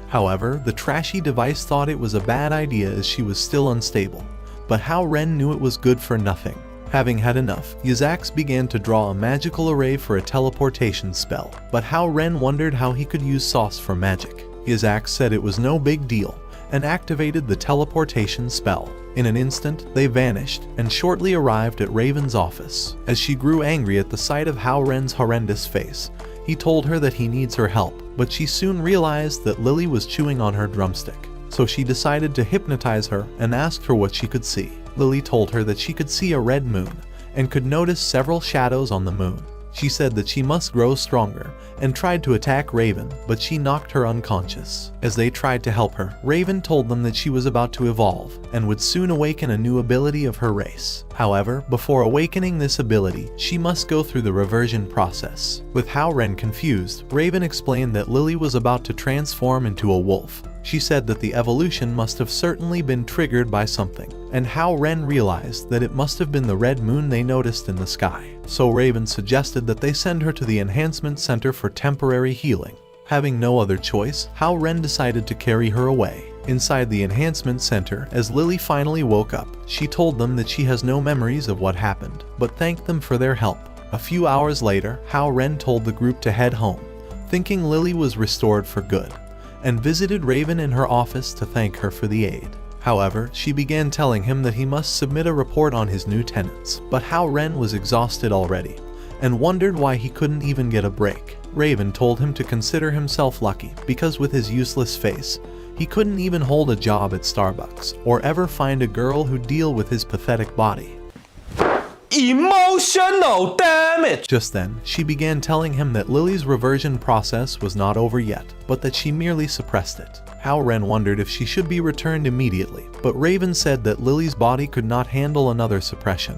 However, the trashy device thought it was a bad idea as she was still unstable, but Hao Ren knew it was good for nothing. Having had enough, Yizax began to draw a magical array for a teleportation spell, but Hao Ren wondered how he could use sauce for magic. Yizax said it was no big deal, and activated the teleportation spell. In an instant, they vanished, and shortly arrived at Raven's office. As she grew angry at the sight of Hao Ren's horrendous face, he told her that he needs her help, but she soon realized that Lily was chewing on her drumstick. So she decided to hypnotize her and asked her what she could see. Lily told her that she could see a red moon, and could notice several shadows on the moon. She said that she must grow stronger, and tried to attack Raven, but she knocked her unconscious. As they tried to help her, Raven told them that she was about to evolve, and would soon awaken a new ability of her race. However, before awakening this ability, she must go through the reversion process. With Hao Ren confused, Raven explained that Lily was about to transform into a wolf. She said that the evolution must have certainly been triggered by something, and Hao Ren realized that it must have been the red moon they noticed in the sky. So Raven suggested that they send her to the Enhancement Center for temporary healing. Having no other choice, Hao Ren decided to carry her away. Inside the enhancement center, as Lily finally woke up, she told them that she has no memories of what happened, but thanked them for their help. A few hours later, Hao Ren told the group to head home, thinking Lily was restored for good, and visited Raven in her office to thank her for the aid. However, she began telling him that he must submit a report on his new tenants, but Hao Ren was exhausted already, and wondered why he couldn't even get a break. Raven told him to consider himself lucky, because with his useless face, he couldn't even hold a job at Starbucks, or ever find a girl who'd deal with his pathetic body. Emotional damage! Just then, she began telling him that Lily's reversion process was not over yet, but that she merely suppressed it. Hao Ren wondered if she should be returned immediately, but Raven said that Lily's body could not handle another suppression,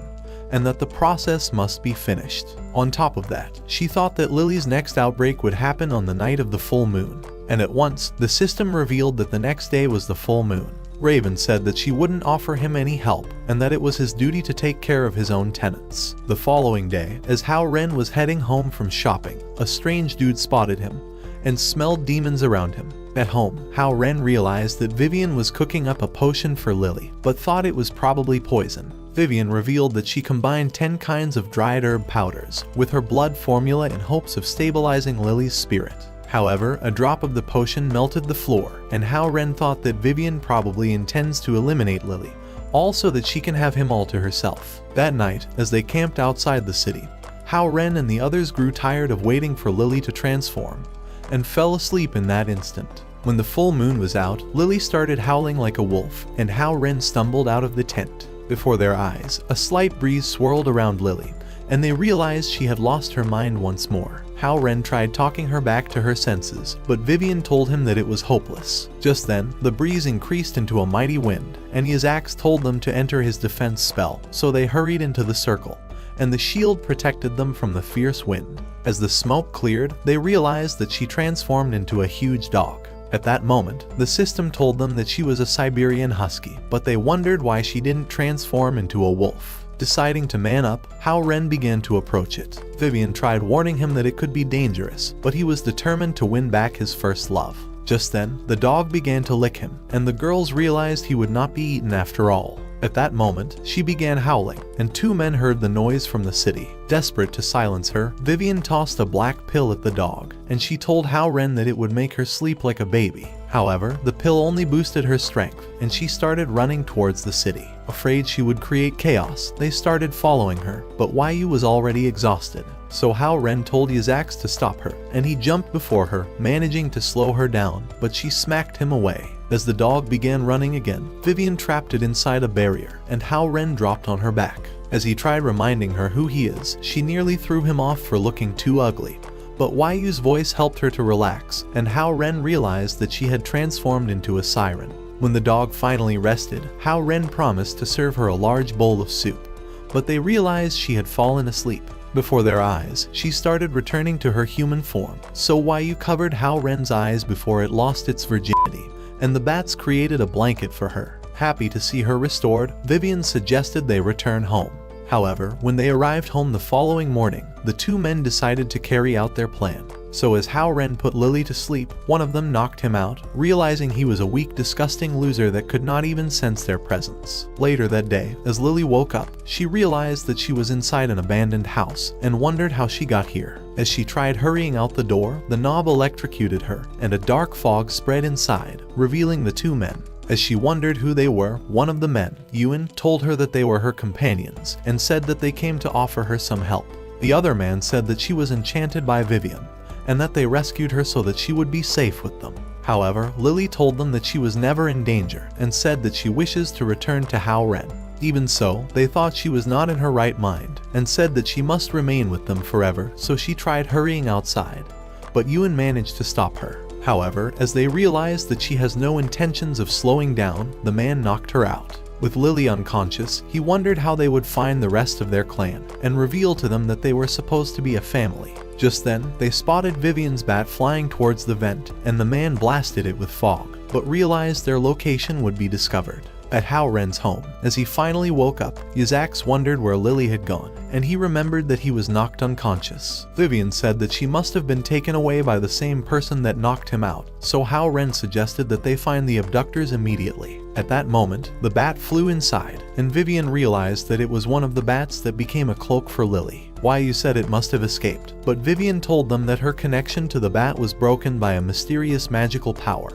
and that the process must be finished. On top of that, she thought that Lily's next outbreak would happen on the night of the full moon, and at once, the system revealed that the next day was the full moon. Raven said that she wouldn't offer him any help, and that it was his duty to take care of his own tenants. The following day, as Hao Ren was heading home from shopping, a strange dude spotted him, and smelled demons around him. At home, Hao Ren realized that Vivian was cooking up a potion for Lily, but thought it was probably poison. Vivian revealed that she combined 10 kinds of dried herb powders with her blood formula in hopes of stabilizing Lily's spirit. However, a drop of the potion melted the floor, and Hao Ren thought that Vivian probably intends to eliminate Lily, also that she can have him all to herself. That night, as they camped outside the city, Hao Ren and the others grew tired of waiting for Lily to transform, and fell asleep in that instant. When the full moon was out, Lily started howling like a wolf, and Hao Ren stumbled out of the tent. Before their eyes, a slight breeze swirled around Lily, and they realized she had lost her mind once more. Hao Ren tried talking her back to her senses, but Vivian told him that it was hopeless. Just then, the breeze increased into a mighty wind, and Yizax told them to enter his defense spell, so they hurried into the circle, and the shield protected them from the fierce wind. As the smoke cleared, they realized that she transformed into a huge dog. At that moment, the system told them that she was a Siberian husky, but they wondered why she didn't transform into a wolf. Deciding to man up, Hao Ren began to approach it. Vivian tried warning him that it could be dangerous, but he was determined to win back his first love. Just then, the dog began to lick him, and the girls realized he would not be eaten after all. At that moment, she began howling, and 2 men heard the noise from the city. Desperate to silence her, Vivian tossed a black pill at the dog, and she told Hao Ren that it would make her sleep like a baby. However, the pill only boosted her strength, and she started running towards the city. Afraid she would create chaos, they started following her, but Yu was already exhausted. So Hao Ren told Yizax to stop her, and he jumped before her, managing to slow her down, but she smacked him away. As the dog began running again, Vivian trapped it inside a barrier, and Hao Ren dropped on her back. As he tried reminding her who he is, she nearly threw him off for looking too ugly. But Yu's voice helped her to relax, and Hao Ren realized that she had transformed into a siren. When the dog finally rested, Hao Ren promised to serve her a large bowl of soup, but they realized she had fallen asleep. Before their eyes, she started returning to her human form, so Yu covered Hao Ren's eyes before it lost its virginity, and the bats created a blanket for her. Happy to see her restored, Vivian suggested they return home. However, when they arrived home the following morning, the 2 men decided to carry out their plan. So as Hao Ren put Lily to sleep, one of them knocked him out, realizing he was a weak, disgusting loser that could not even sense their presence. Later that day, as Lily woke up, she realized that she was inside an abandoned house and wondered how she got here. As she tried hurrying out the door, the knob electrocuted her, and a dark fog spread inside, revealing the 2 men. As she wondered who they were, one of the men, Yuan, told her that they were her companions, and said that they came to offer her some help. The other man said that she was enchanted by Vivian, and that they rescued her so that she would be safe with them. However, Lily told them that she was never in danger, and said that she wishes to return to Hao Ren. Even so, they thought she was not in her right mind, and said that she must remain with them forever, so she tried hurrying outside. But Yuan managed to stop her. However, as they realized that she has no intentions of slowing down, the man knocked her out. With Lily unconscious, he wondered how they would find the rest of their clan, and revealed to them that they were supposed to be a family. Just then, they spotted Vivian's bat flying towards the vent, and the man blasted it with fog, but realized their location would be discovered. At Hao Ren's home, as he finally woke up, Yazax wondered where Lily had gone, and he remembered that he was knocked unconscious. Vivian said that she must have been taken away by the same person that knocked him out, so Hao Ren suggested that they find the abductors immediately. At that moment, the bat flew inside, and Vivian realized that it was one of the bats that became a cloak for Lily. You said it must have escaped, but Vivian told them that her connection to the bat was broken by a mysterious magical power,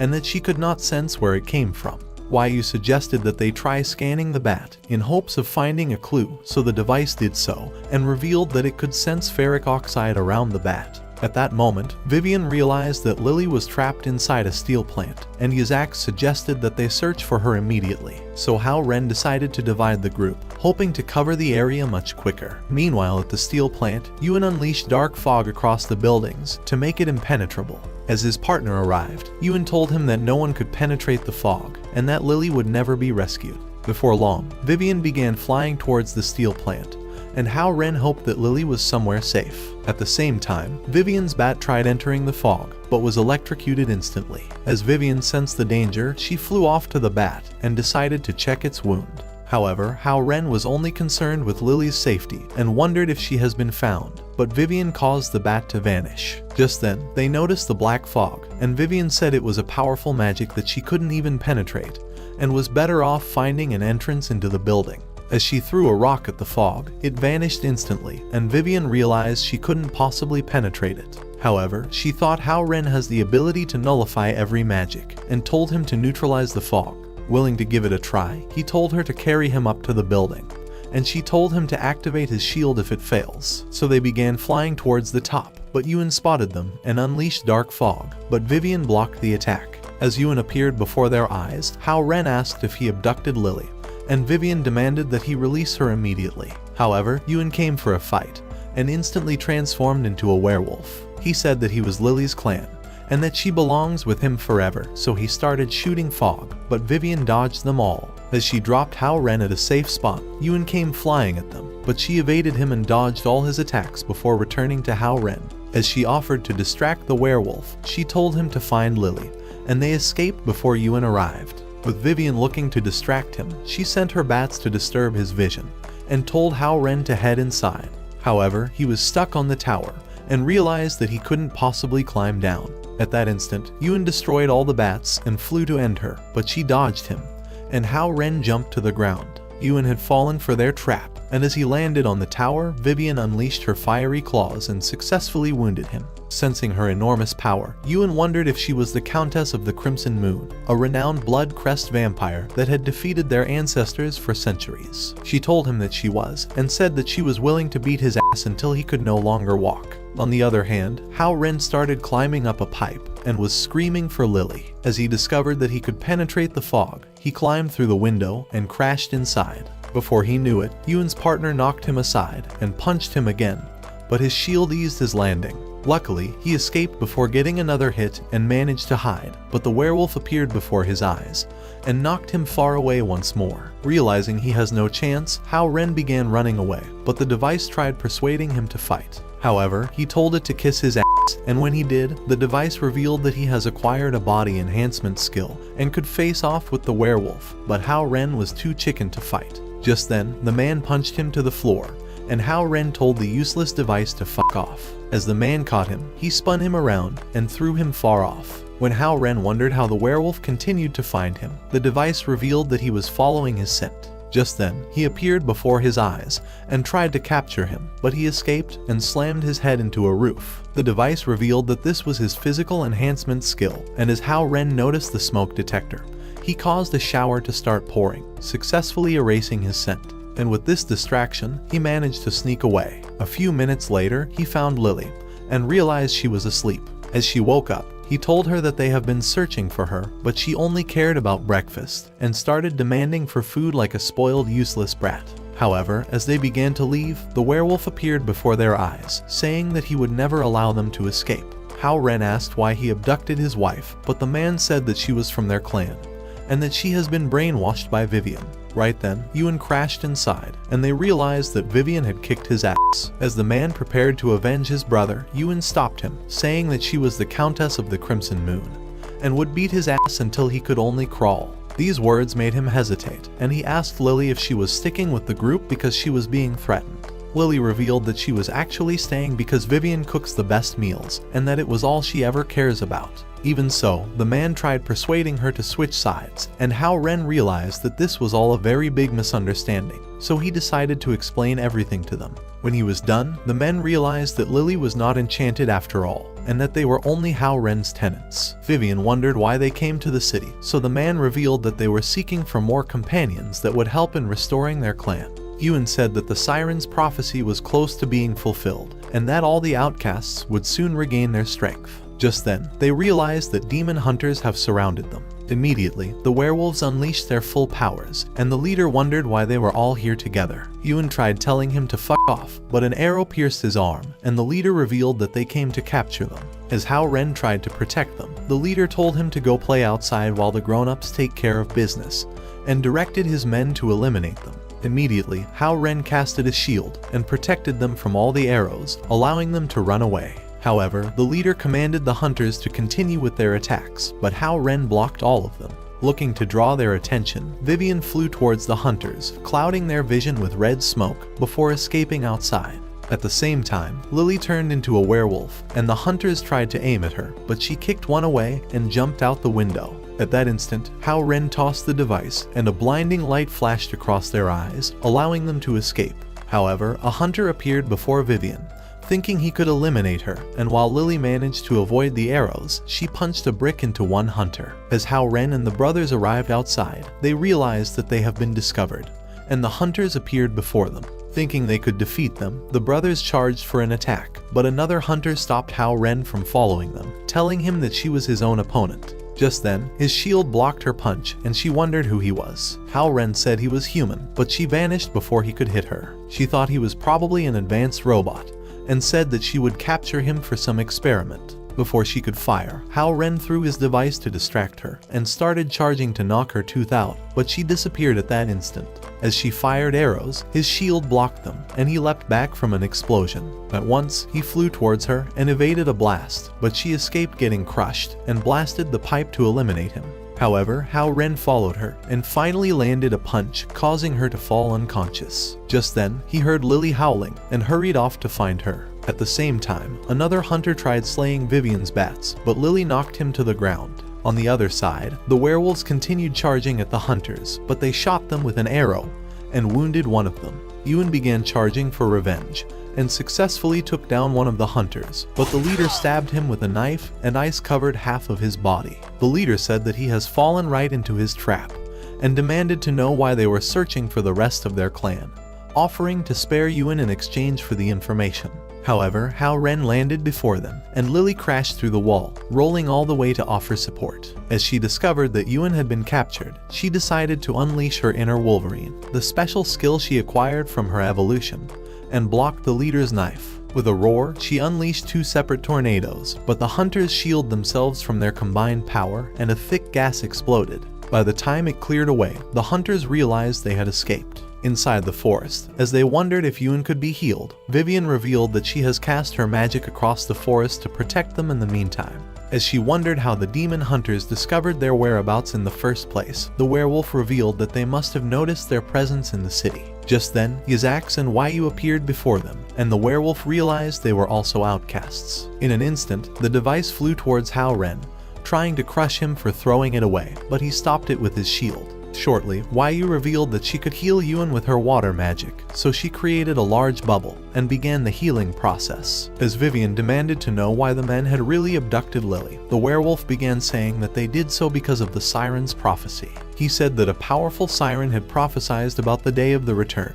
and that she could not sense where it came from. You suggested that they try scanning the bat in hopes of finding a clue, so the device did so and revealed that it could sense ferric oxide around the bat. At that moment, Vivian realized that Lily was trapped inside a steel plant, and Yazax suggested that they search for her immediately. So Hao Ren decided to divide the group, hoping to cover the area much quicker. Meanwhile, at the steel plant, Yuan unleashed dark fog across the buildings to make it impenetrable. As his partner arrived, Yuan told him that no one could penetrate the fog, and that Lily would never be rescued. Before long, Vivian began flying towards the steel plant, and Hao Ren hoped that Lily was somewhere safe. At the same time, Vivian's bat tried entering the fog, but was electrocuted instantly. As Vivian sensed the danger, she flew off to the bat and decided to check its wound. However, Hao Ren was only concerned with Lily's safety and wondered if she has been found, but Vivian caused the bat to vanish. Just then, they noticed the black fog, and Vivian said it was a powerful magic that she couldn't even penetrate, and was better off finding an entrance into the building. As she threw a rock at the fog, it vanished instantly, and Vivian realized she couldn't possibly penetrate it. However, she thought Hao Ren has the ability to nullify every magic, and told him to neutralize the fog. Willing to give it a try, he told her to carry him up to the building, and she told him to activate his shield if it fails. So they began flying towards the top, but Yuan spotted them and unleashed dark fog, but Vivian blocked the attack. As Yuan appeared before their eyes, Hao Ren asked if he abducted Lily, and Vivian demanded that he release her immediately. However, Yuan came for a fight, and instantly transformed into a werewolf. He said that he was Lily's clan, and that she belongs with him forever, so he started shooting fog, but Vivian dodged them all. As she dropped Hao Ren at a safe spot, Yuan came flying at them, but she evaded him and dodged all his attacks before returning to Hao Ren. As she offered to distract the werewolf, she told him to find Lily, and they escaped before Yuan arrived. With Vivian looking to distract him, she sent her bats to disturb his vision, and told Hao Ren to head inside. However, he was stuck on the tower, and realized that he couldn't possibly climb down. At that instant, Yuan destroyed all the bats and flew to end her, but she dodged him, and Hao Ren jumped to the ground. Yuan had fallen for their trap, and as he landed on the tower, Vivian unleashed her fiery claws and successfully wounded him. Sensing her enormous power, Yuan wondered if she was the Countess of the Crimson Moon, a renowned blood-crest vampire that had defeated their ancestors for centuries. She told him that she was, and said that she was willing to beat his ass until he could no longer walk. On the other hand, Hao Ren started climbing up a pipe and was screaming for Lily. As he discovered that he could penetrate the fog, he climbed through the window and crashed inside. Before he knew it, Yuan's partner knocked him aside and punched him again, but his shield eased his landing. Luckily, he escaped before getting another hit and managed to hide, but the werewolf appeared before his eyes and knocked him far away once more. Realizing he has no chance, Hao Ren began running away, but the device tried persuading him to fight. However, he told it to kiss his ass, and when he did, the device revealed that he has acquired a body enhancement skill and could face off with the werewolf, but Hao Ren was too chicken to fight. Just then, the man punched him to the floor, and Hao Ren told the useless device to fuck off. As the man caught him, he spun him around and threw him far off. When Hao Ren wondered how the werewolf continued to find him, the device revealed that he was following his scent. Just then, he appeared before his eyes and tried to capture him, but he escaped and slammed his head into a roof. The device revealed that this was his physical enhancement skill, and as Hao Ren noticed the smoke detector, he caused a shower to start pouring, successfully erasing his scent. And with this distraction, he managed to sneak away. A few minutes later, he found Lily and realized she was asleep. As she woke up, he told her that they have been searching for her, but she only cared about breakfast and started demanding for food like a spoiled, useless brat. However, as they began to leave, the werewolf appeared before their eyes, saying that he would never allow them to escape. Hao Ren asked why he abducted his wife, but the man said that she was from their clan, and that she has been brainwashed by Vivian. Right then, Yuan crashed inside, and they realized that Vivian had kicked his ass. As the man prepared to avenge his brother, Yuan stopped him, saying that she was the Countess of the Crimson Moon, and would beat his ass until he could only crawl. These words made him hesitate, and he asked Lily if she was sticking with the group because she was being threatened. Lily revealed that she was actually staying because Vivian cooks the best meals, and that it was all she ever cares about. Even so, the man tried persuading her to switch sides, and Hao Ren realized that this was all a very big misunderstanding, so he decided to explain everything to them. When he was done, the men realized that Lily was not enchanted after all, and that they were only Hao Ren's tenants. Vivian wondered why they came to the city, so the man revealed that they were seeking for more companions that would help in restoring their clan. Yuan said that the siren's prophecy was close to being fulfilled, and that all the outcasts would soon regain their strength. Just then, they realized that demon hunters have surrounded them. Immediately, the werewolves unleashed their full powers, and the leader wondered why they were all here together. Yuan tried telling him to fuck off, but an arrow pierced his arm, and the leader revealed that they came to capture them. As Hao Ren tried to protect them, the leader told him to go play outside while the grown-ups take care of business, and directed his men to eliminate them. Immediately, Hao Ren casted a shield and protected them from all the arrows, allowing them to run away. However, the leader commanded the hunters to continue with their attacks, but Hao Ren blocked all of them. Looking to draw their attention, Vivian flew towards the hunters, clouding their vision with red smoke before escaping outside. At the same time, Lily turned into a werewolf, and the hunters tried to aim at her, but she kicked one away and jumped out the window. At that instant, Hao Ren tossed the device, and a blinding light flashed across their eyes, allowing them to escape. However, a hunter appeared before Vivian, thinking he could eliminate her, and while Lily managed to avoid the arrows, she punched a brick into one hunter. As Hao Ren and the brothers arrived outside, they realized that they have been discovered, and the hunters appeared before them. Thinking they could defeat them, the brothers charged for an attack, but another hunter stopped Hao Ren from following them, telling him that she was his own opponent. Just then, his shield blocked her punch, and she wondered who he was. Hao Ren said he was human, but she vanished before he could hit her. She thought he was probably an advanced robot, and said that she would capture him for some experiment. Before she could fire, Hao Ren threw his device to distract her, and started charging to knock her tooth out, but she disappeared at that instant. As she fired arrows, his shield blocked them, and he leapt back from an explosion. At once, he flew towards her and evaded a blast, but she escaped getting crushed, and blasted the pipe to eliminate him. However, Hao Ren followed her, and finally landed a punch, causing her to fall unconscious. Just then, he heard Lily howling, and hurried off to find her. At the same time, another hunter tried slaying Vivian's bats, but Lily knocked him to the ground. On the other side, the werewolves continued charging at the hunters, but they shot them with an arrow, and wounded one of them. Yuan began charging for revenge, and successfully took down one of the hunters, but the leader stabbed him with a knife, and ice covered half of his body. The leader said that he has fallen right into his trap, and demanded to know why they were searching for the rest of their clan, offering to spare Yuan in exchange for the information. However, Hao Ren landed before them, and Lily crashed through the wall, rolling all the way to offer support. As she discovered that Yuan had been captured, she decided to unleash her inner Wolverine, the special skill she acquired from her evolution, and blocked the leader's knife. With a roar, she unleashed two separate tornadoes, but the hunters shielded themselves from their combined power, and a thick gas exploded. By the time it cleared away, the hunters realized they had escaped. Inside the forest, as they wondered if Yuan could be healed, Vivian revealed that she has cast her magic across the forest to protect them in the meantime. As she wondered how the demon hunters discovered their whereabouts in the first place, the werewolf revealed that they must have noticed their presence in the city. Just then, Yizax and Yu appeared before them, and the werewolf realized they were also outcasts. In an instant, the device flew towards Hao Ren, trying to crush him for throwing it away, but he stopped it with his shield. Shortly, Yu revealed that she could heal Yuan with her water magic, so she created a large bubble and began the healing process. As Vivian demanded to know why the men had really abducted Lily, the werewolf began saying that they did so because of the siren's prophecy. He said that a powerful siren had prophesied about the day of the return,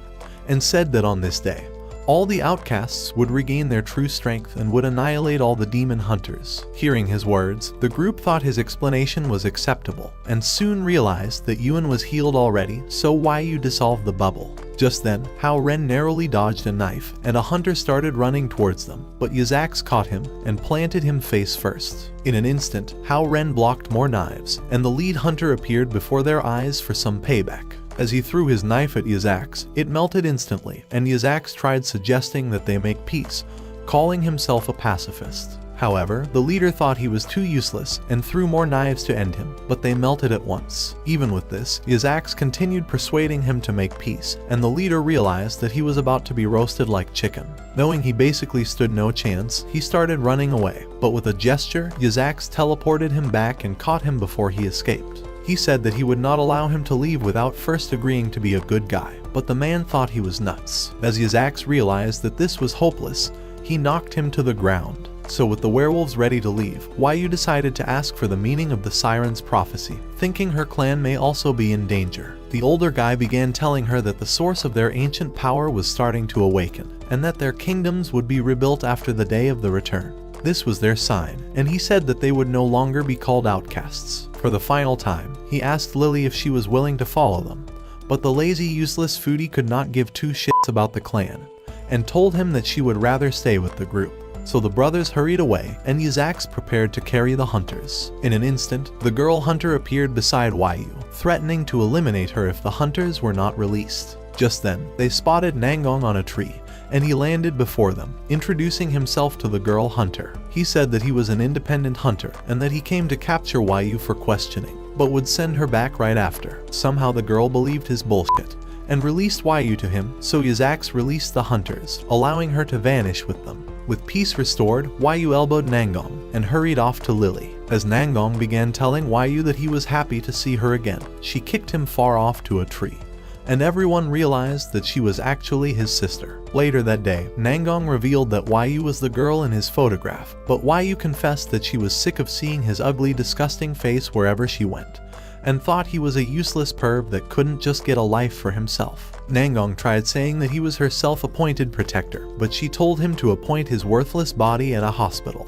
and said that on this day, all the outcasts would regain their true strength and would annihilate all the demon hunters. Hearing his words, the group thought his explanation was acceptable, and soon realized that Yuan was healed already, so Yu dissolved the bubble. Just then, Hao Ren narrowly dodged a knife, and a hunter started running towards them, but Yizax caught him and planted him face first. In an instant, Hao Ren blocked more knives, and the lead hunter appeared before their eyes for some payback. As he threw his knife at Yizax, it melted instantly, and Yizax tried suggesting that they make peace, calling himself a pacifist. However, the leader thought he was too useless and threw more knives to end him, but they melted at once. Even with this, Isaacs continued persuading him to make peace, and the leader realized that he was about to be roasted like chicken. Knowing he basically stood no chance, he started running away, but with a gesture, Isaacs teleported him back and caught him before he escaped. He said that he would not allow him to leave without first agreeing to be a good guy, but the man thought he was nuts. As Isaacs realized that this was hopeless, he knocked him to the ground. So with the werewolves ready to leave, YU decided to ask for the meaning of the siren's prophecy, thinking her clan may also be in danger. The older guy began telling her that the source of their ancient power was starting to awaken, and that their kingdoms would be rebuilt after the day of the return. This was their sign, and he said that they would no longer be called outcasts. For the final time, he asked Lily if she was willing to follow them, but the lazy, useless foodie could not give two shits about the clan, and told him that she would rather stay with the group. So the brothers hurried away, and Isaacs prepared to carry the hunters. In an instant, the girl hunter appeared beside YU, threatening to eliminate her if the hunters were not released. Just then, they spotted Nangong on a tree, and he landed before them, introducing himself to the girl hunter. He said that he was an independent hunter, and that he came to capture YU for questioning, but would send her back right after. Somehow the girl believed his bullshit, and released YU to him, so Isaacs released the hunters, allowing her to vanish with them. With peace restored, YU elbowed Nangong and hurried off to Lily. As Nangong began telling YU that he was happy to see her again, she kicked him far off to a tree, and everyone realized that she was actually his sister. Later that day, Nangong revealed that YU was the girl in his photograph, but YU confessed that she was sick of seeing his ugly, disgusting face wherever she went, and thought he was a useless perv that couldn't just get a life for himself. Nangong tried saying that he was her self-appointed protector, but she told him to appoint his worthless body at a hospital.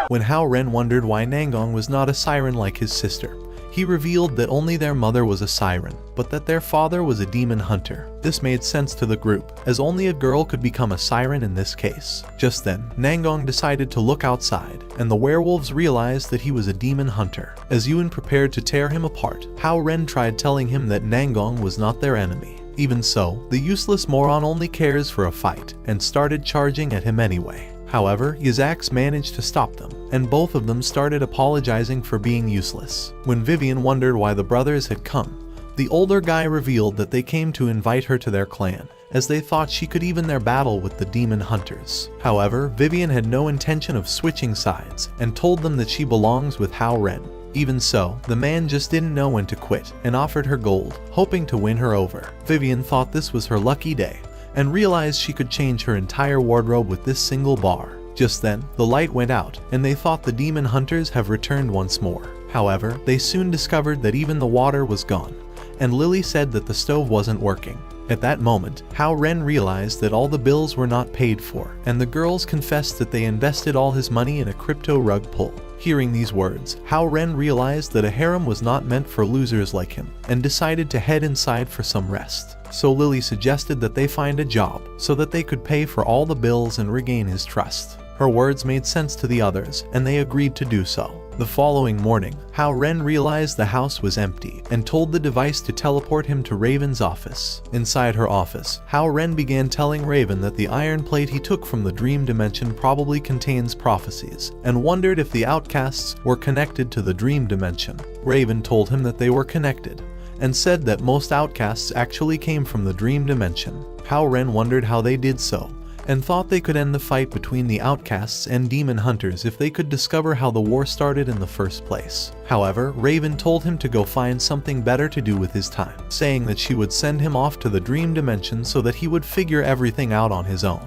When Hao Ren wondered why Nangong was not a siren like his sister, he revealed that only their mother was a siren, but that their father was a demon hunter. This made sense to the group, as only a girl could become a siren in this case. Just then, Nangong decided to look outside, and the werewolves realized that he was a demon hunter. As Yuan prepared to tear him apart, Hao Ren tried telling him that Nangong was not their enemy. Even so, the useless moron only cares for a fight, and started charging at him anyway. However, Isaacs managed to stop them, and both of them started apologizing for being useless. When Vivian wondered why the brothers had come, the older guy revealed that they came to invite her to their clan, as they thought she could even their battle with the demon hunters. However, Vivian had no intention of switching sides, and told them that she belongs with Hao Ren. Even so, the man just didn't know when to quit, and offered her gold, hoping to win her over. Vivian thought this was her lucky day, and realized she could change her entire wardrobe with this single bar. Just then, the light went out, and they thought the demon hunters have returned once more. However, they soon discovered that even the water was gone, and Lily said that the stove wasn't working. At that moment, Hao Ren realized that all the bills were not paid for, and the girls confessed that they invested all his money in a crypto rug pull. Hearing these words, Hao Ren realized that a harem was not meant for losers like him, and decided to head inside for some rest. So Lily suggested that they find a job, so that they could pay for all the bills and regain his trust. Her words made sense to the others, and they agreed to do so. The following morning, Hao Ren realized the house was empty, and told the device to teleport him to Raven's office. Inside her office, Hao Ren began telling Raven that the iron plate he took from the dream dimension probably contains prophecies, and wondered if the outcasts were connected to the dream dimension. Raven told him that they were connected, and said that most outcasts actually came from the dream dimension. Hao Ren wondered how they did so, and thought they could end the fight between the outcasts and demon hunters if they could discover how the war started in the first place. However, Raven told him to go find something better to do with his time, saying that she would send him off to the dream dimension so that he would figure everything out on his own,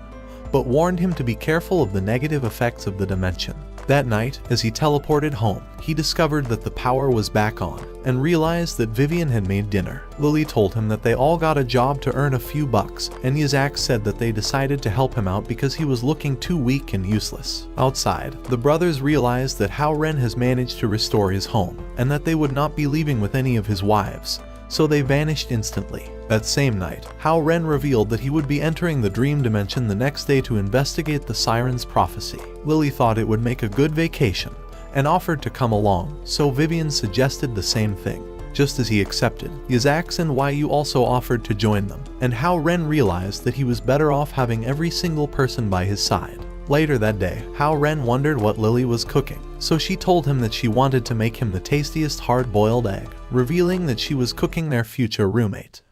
but warned him to be careful of the negative effects of the dimension. That night, as he teleported home, he discovered that the power was back on, and realized that Vivian had made dinner. Lily told him that they all got a job to earn a few bucks, and Isaac said that they decided to help him out because he was looking too weak and useless. Outside, the brothers realized that Hao Ren has managed to restore his home, and that they would not be leaving with any of his wives, so they vanished instantly. That same night, Hao Ren revealed that he would be entering the dream dimension the next day to investigate the siren's prophecy. Lily thought it would make a good vacation, and offered to come along, so Vivian suggested the same thing. just as he accepted. Yazaks and Yu also offered to join them, and how Ren realized that he was better off having every single person by his side. Later that day, Ren wondered what Lily was cooking, so she told him that she wanted to make him the tastiest hard-boiled egg, revealing that she was cooking their future roommate.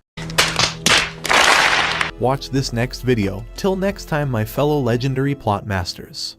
Watch this next video. Till next time, my fellow legendary plot masters.